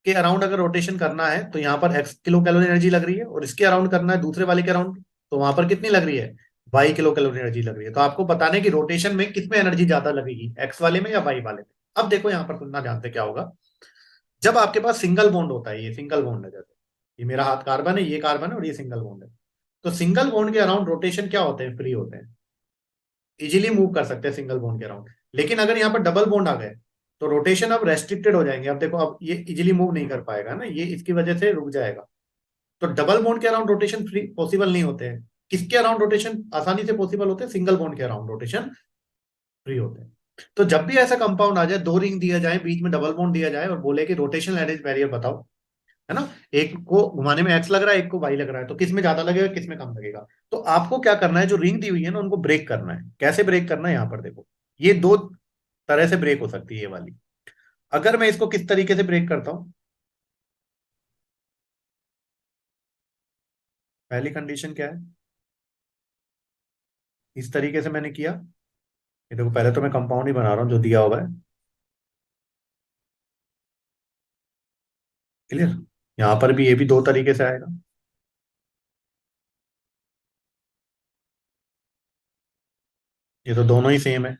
के अराउंड अगर रोटेशन करना है तो यहाँ पर x किलो एनर्जी लग रही है, और इसके अराउंड करना है दूसरे वाले के अराउंड, तो वहां पर कितनी लग रही है? y किलो एनर्जी लग रही है। तो आपको बताने की रोटेशन में किसमें एनर्जी ज्यादा लगेगी, x वाले में या y वाले में? अब देखो यहाँ पर सुनना जानते क्या होगा। जब आपके पास सिंगल बॉन्ड होता है, ये सिंगल बॉन्ड है, जैसे ये मेरा हाथ कार्बन है, ये कार्बन है, और ये सिंगल बॉन्ड है। तो सिंगल बॉन्ड के अराउंड रोटेशन क्या होते हैं? फ्री होते हैं, इजीली मूव कर सकते हैं सिंगल बॉन्ड के अराउंड। लेकिन अगर यहाँ पर डबल बॉन्ड आ गए तो रोटेशन अब रेस्ट्रिक्टेड हो जाएंगे। अब देखो, अब ये इजीली मूव नहीं कर पाएगा ना, ये इसकी वजह से रुक जाएगा। तो डबल बॉन्ड के अराउंड रोटेशन फ्री पॉसिबल नहीं होते हैं। किसके अराउंड रोटेशन आसानी से पॉसिबल होते हैं? सिंगल बॉन्ड के अराउंड रोटेशन फ्री होते हैं। तो जब भी ऐसा कंपाउंड आ जाए, दो रिंग दिया जाए, बीच में डबल बॉन्ड दिया जाए, और बोले कि रोटेशनल एनर्जी बैरियर बताओ, है ना, एक को घुमाने में x लग रहा है, एक को y लग रहा है, तो किस में ज्यादा लगेगा, किस में कम लगेगा? तो आपको क्या करना है, जो रिंग दी हुई है ना उनको ब्रेक करना है। कैसे ब्रेक करना है? यहाँ पर देखो, ये दो तरह से ब्रेक हो सकती है ये वाली। अगर मैं इसको किस तरीके से ब्रेक करता हूं, पहली कंडीशन क्या है? इस तरीके से मैंने किया। ये देखो, पहले तो मैं कंपाउंड ही बना रहा हूं जो दिया हुआ है। क्लियर? यहां पर भी ये भी दो तरीके से आएगा। ये तो दोनों ही सेम है।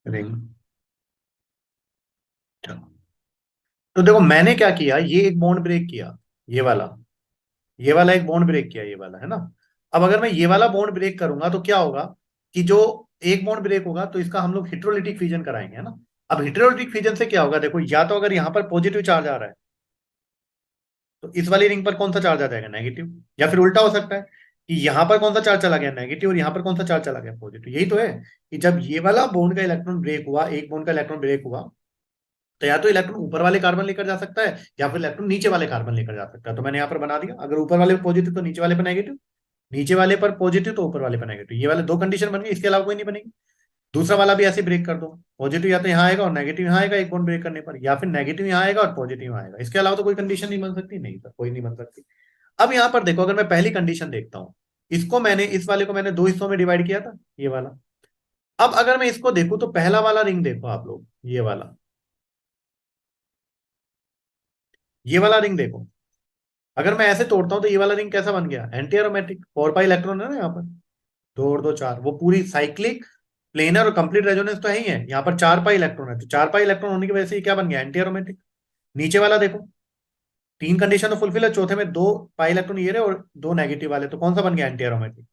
रिंग। तो देखो मैंने क्या किया, ये एक बॉन्ड ब्रेक किया, ये वाला, ये वाला एक बॉन्ड ब्रेक किया, ये वाला, है ना। अब अगर मैं ये वाला बॉन्ड ब्रेक करूंगा तो क्या होगा कि जो एक बॉन्ड ब्रेक होगा तो इसका हम लोग हिट्रोलिटिक फ्यूजन कराएंगे, है ना। अब हिट्रोलिटिक फ्यूजन से क्या होगा? देखो, या तो अगर यहाँ पर पॉजिटिव चार्ज आ रहा है तो इस वाली रिंग पर कौन सा चार्ज आ जाएगा? नेगेटिव। या फिर उल्टा हो सकता है कि यहाँ पर कौन सा चार्ज चला गया? नेगेटिव, और यहाँ पर कौन सा चार्ज चला गया? पॉजिटिव। यही तो है कि जब ये वाला बॉन्ड का इलेक्ट्रॉन ब्रेक हुआ, एक बॉन्ड का इलेक्ट्रॉन ब्रेक हुआ, तो या तो इलेक्ट्रॉन ऊपर वाले कार्बन लेकर जा सकता है, या फिर इलेक्ट्रॉन नीचे वाले कार्बन लेकर जा सकता है। तो मैंने यहाँ पर बना दिया, अगर ऊपर वाले पॉजिटिव तो नीचे वाले पर नेगेटिव, नीचे वाले पर पॉजिटिव तो ऊपर वाले पर नेगेटिव। ये वाले दो कंडीशन बन गई, इसके अलावा कोई नहीं बनेगी। दूसरा वाला भी ऐसे ब्रेक कर दो, पॉजिटिव या तो यहाँ आएगा और नेगेटिव यहाँ आएगा एक बॉन्ड ब्रेक करने पर, या फिर नेगेटिव यहाँ आएगा और पॉजिटिव यहाँ आएगा। इसके अलावा तो कोई कंडीशन नहीं बन सकती। नहीं सर, कोई नहीं बन सकती। अब यहाँ पर देखो, अगर मैं पहली कंडीशन देखता हूँ, इसको मैंने, इस वाले को मैंने दो हिस्सों में डिवाइड किया था, ये वाला। अब अगर मैं इसको देखूं तो पहला वाला रिंग देखो आप लोग, ये वाला, ये वाला रिंग देखो। अगर मैं ऐसे तोड़ता हूं तो ये वाला रिंग कैसा बन गया? Anti aromatic. 4 पाई इलेक्ट्रॉन है ना यहाँ पर, दो और दो चार, वो पूरी साइक्लिक प्लेनर और कंप्लीट रेजोनेंस तो है ही है। यहाँ पर 4 पाई इलेक्ट्रॉन है, तो 4 पाई इलेक्ट्रॉन होने की वजह से ये क्या बन गया? Anti aromatic. नीचे वाला देखो, तीन कंडीशन तो फुलफिल है, चौथे में 2 पाई इलेक्ट्रॉन ये रहे और दो नेगेटिव वाले, तो कौन सा बन गया? Anti aromatic.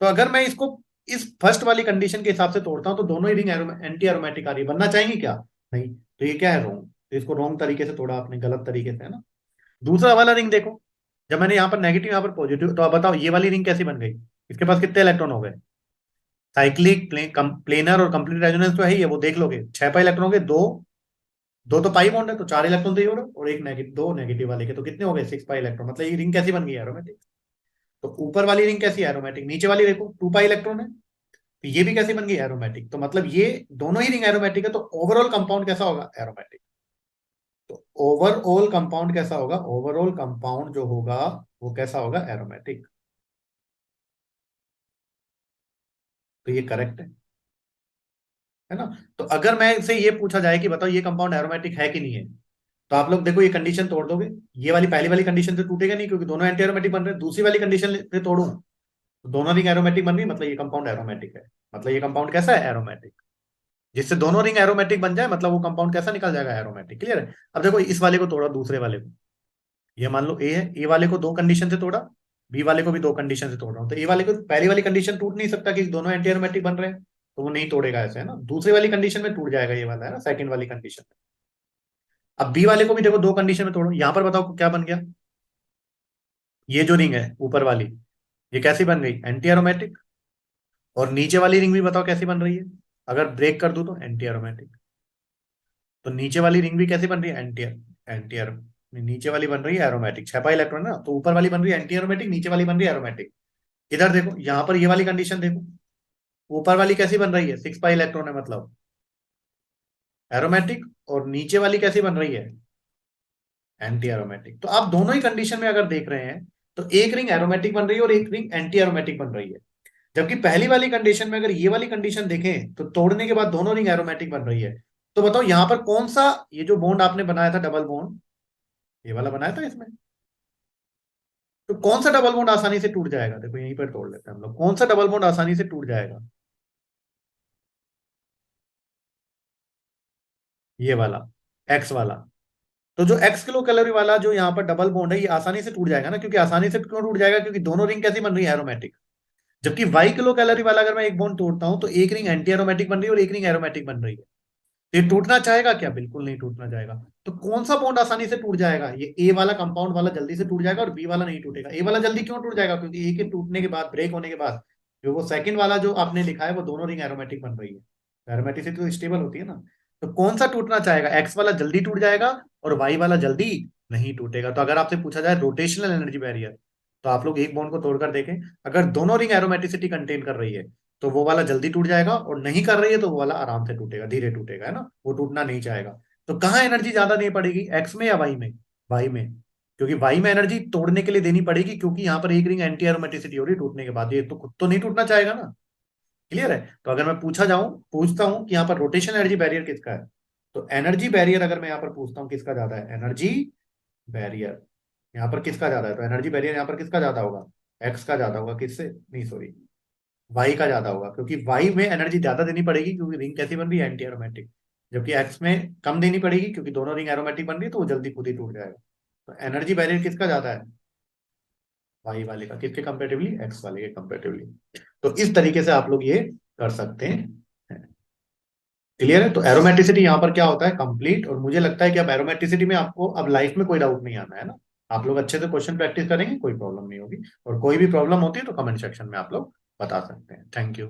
तो अगर मैं इसको इस फर्स्ट वाली कंडीशन के हिसाब से तोड़ता हूँ तो दोनों ही रिंग एंटी एरोमेटिक आ रही है। बनना चाहेंगे क्या? नहीं। तो ये क्या है? रोंग। तो इसको रॉन्ग तरीके से तोड़ा आपने, गलत तरीके से, है ना। दूसरा वाला रिंग देखो, जब मैंने यहाँ पर नेगेटिव यहाँ पर पॉजिटिव, तो आप बताओ ये वाली रिंग कैसी बन गई, इसके पास कितने इलेक्ट्रॉन हो गए। साइक्लिक प्लेनर और कंप्लीट रेजोनेंस तो है ही है, वो देख लोगे, 6 पाई इलेक्ट्रॉन हो गए, दो दो तो पाई बॉन्ड है, तो 4 इलेक्ट्रॉन तो ये हो रहा है, और एक नेगेटिव, दो नेगेटिव वाले के, तो कितने हो गए, 6 पाई इलेक्ट्रॉन। मतलब ये रिंग कैसी बन गई एरोमेटिक। तो ऊपर वाली रिंग कैसी है, एरोमेटिक। नीचे वाली देखो 2 पाई इलेक्ट्रॉन है, तो ये भी कैसी बन गई, एरोमेटिक। तो मतलब ये दोनों ही रिंग एरोमेटिक है, तो ओवरऑल कंपाउंड कैसा होगा, एरोमेटिक। तो ओवरऑल कंपाउंड कैसा होगा, ओवरऑल कंपाउंड जो होगा वो कैसा होगा, एरोमेटिक। तो ये करेक्ट है ना। तो अगर मैं से ये पूछा जाए कि बताओ ये कंपाउंड एरोमेटिक है कि नहीं है, तो आप लोग देखो ये कंडीशन तोड़ दोगे। ये वाली पहली वाली कंडीशन से टूटेगा नहीं, क्योंकि दोनों एंटी एरोमेटिक बन रहे हैं। दूसरी वाली कंडीशन से तोड़ू तो दोनों रिंग एरोमेटिक बन रही है, मतलब ये कंपाउंड एरोमेटिक है। मतलब ये कंपाउंड कैसा है, एरोमेटिक। जिससे दोनों रिंग एरोमेटिक बन जाए, मतलब वो कंपाउंड कैसा निकल जाएगा, एरोमेटिक। क्लियर है। अब देखो इस वाले को तोड़ा, दूसरे वाले को, ये मान लो ए है, ए वाले को दो कंडीशन से तोड़ा, बी वाले को भी दो कंडीशन से तोड़ रहा हूँ, तो ए वाले को पहली वाली कंडीशन टूट नहीं सकता कि दोनों एंटी एरोमेटिक बन रहे हैं, तो वो नहीं तोड़ेगा ऐसे, है ना। दूसरी वाली कंडीशन में टूट जाएगा ये वाला, है ना, सेकंड वाली कंडीशन में। अब बी वाले को भी देखो दो कंडीशन में तोड़ो, यहां पर बताओ क्या बन गया। ये जो रिंग है ऊपर वाली, ये कैसी बन गई, एंटी एरोमेटिक। और नीचे वाली रिंग भी बताओ कैसी बन रही है, अगर ब्रेक कर दूं तो एंटी एरोमेटिक। तो नीचे वाली रिंग भी कैसी बन रही है, एंटी एंटी एरो नीचे वाली बन रही है एरोमेटिक, 6 पाई इलेक्ट्रॉन ना, तो ऊपर वाली बन रही है एंटी एरोमेटिक, नीचे वाली बन रही है एरोमेटिक। इधर देखो यहाँ पर ये वाली कंडीशन देखो, ऊपर वाली कैसी बन रही है, 6 पाई इलेक्ट्रॉन है, मतलब एरोमेटिक। और नीचे वाली कैसी बन रही है, एंटी एरोमेटिक। तो आप दोनों ही कंडीशन में अगर देख रहे हैं, तो एक रिंग एरोमेटिक बन रही है और एक रिंग एंटी एरोमेटिक बन रही है। जबकि पहली वाली कंडीशन में अगर ये वाली कंडीशन देखें, तो तोड़ने के बाद दोनों रिंग एरोमेटिक बन रही है। तो बताओ यहां पर कौन सा, ये जो बॉन्ड आपने बनाया था डबल बॉन्ड, ये वाला बनाया था इसमें, तो कौन सा डबल बॉन्ड आसानी से टूट जाएगा, देखो यहीं पर तोड़ लेते हैं हम लोग, कौन सा डबल बॉन्ड आसानी से टूट जाएगा, ये वाला, एक्स वाला। तो जो एक्स किलो कैलोरी वाला जो यहाँ पर डबल बॉन्ड है, ये आसानी से टूट जाएगा ना, क्योंकि आसानी से क्यों टूट जाएगा, क्योंकि दोनों रिंग कैसी बन रही है, एरोमेटिक। जबकि वाई किलो कैलोरी वाला अगर मैं एक बॉन्ड तोड़ता हूं, तो एक रिंग एंटी एरोमेटिक बन रही है और एक रिंग एरोमेटिक बन रही है। ये टूटना चाहेगा क्या, बिल्कुल नहीं टूटना चाहेगा। तो कौन सा बॉन्ड आसानी से टूट जाएगा, ये ए वाला कंपाउंड वाला जल्दी से टूट जाएगा, और बी वाला नहीं टूटेगा। ए वाला जल्दी क्यों टूट जाएगा, क्योंकि ए के टूटने के बाद, ब्रेक होने के बाद, जो वो सेकंड वाला जो आपने लिखा है, वो दोनों रिंग एरोमेटिक बन रही है। एरोमेटिसिटी तो स्टेबल होती है ना। तो कौन सा टूटना चाहेगा, एक्स वाला जल्दी टूट जाएगा और वाई वाला जल्दी नहीं टूटेगा। तो अगर आपसे पूछा जाए रोटेशनल एनर्जी बैरियर, तो आप लोग एक बॉन्ड को तोड़कर देखें, अगर दोनों रिंग एरोमेटिसिटी कंटेन कर रही है, तो वो वाला जल्दी टूट जाएगा, और नहीं कर रही है तो वो वाला आराम से टूटेगा, धीरे टूटेगा, है ना, वो टूटना नहीं चाहेगा। तो कहाँ एनर्जी ज्यादा नहीं पड़ेगी, एक्स में या वाई में, वाई में। क्योंकि वाई में एनर्जी तोड़ने के लिए देनी पड़ेगी, क्योंकि यहाँ पर एक रिंग एंटी एरोमेटिसिटी हो रही है टूटने के बाद, ये तो खुद तो नहीं टूटना चाहेगा ना। क्लियर है। तो अगर मैं पूछता हूँ कि यहाँ पर रोटेशन एनर्जी बैरियर किसका है, तो एनर्जी बैरियर अगर मैं यहाँ पर पूछता हूँ किसका ज्यादा है, एनर्जी बैरियर यहाँ पर किसका ज्यादा है, तो एनर्जी बैरियर यहाँ पर किसका ज्यादा होगा, एक्स का ज्यादा होगा, किससे, नहीं सॉरी, वाई का ज्यादा होगा। क्योंकि वाई में एनर्जी ज्यादा देनी पड़ेगी, क्योंकि रिंग कैसी बन रही है, एंटी एरोमेटिक। जबकि एक्स में कम देनी पड़ेगी, क्योंकि दोनों रिंग एरोमेटिक बन रही है, तो वो जल्दी खुद ही टूट जाएगा। तो एनर्जी बैरियर किसका ज्यादा है, वाई वाले का, किसके कंपेरेटिवली, एक्स वाले के कंपेरेटिवली। तो इस तरीके से आप लोग ये कर सकते हैं। क्लियर है। तो एरोमेटिसिटी यहाँ पर क्या होता है, कंप्लीट। और मुझे लगता है कि अब एरोमेटिसिटी में आपको अब लाइफ में कोई डाउट नहीं आना है ना। आप लोग अच्छे से क्वेश्चन प्रैक्टिस करेंगे, कोई प्रॉब्लम नहीं होगी। और कोई भी प्रॉब्लम होती है तो कमेंट सेक्शन में आप लोग बता सकते हैं। Thank you.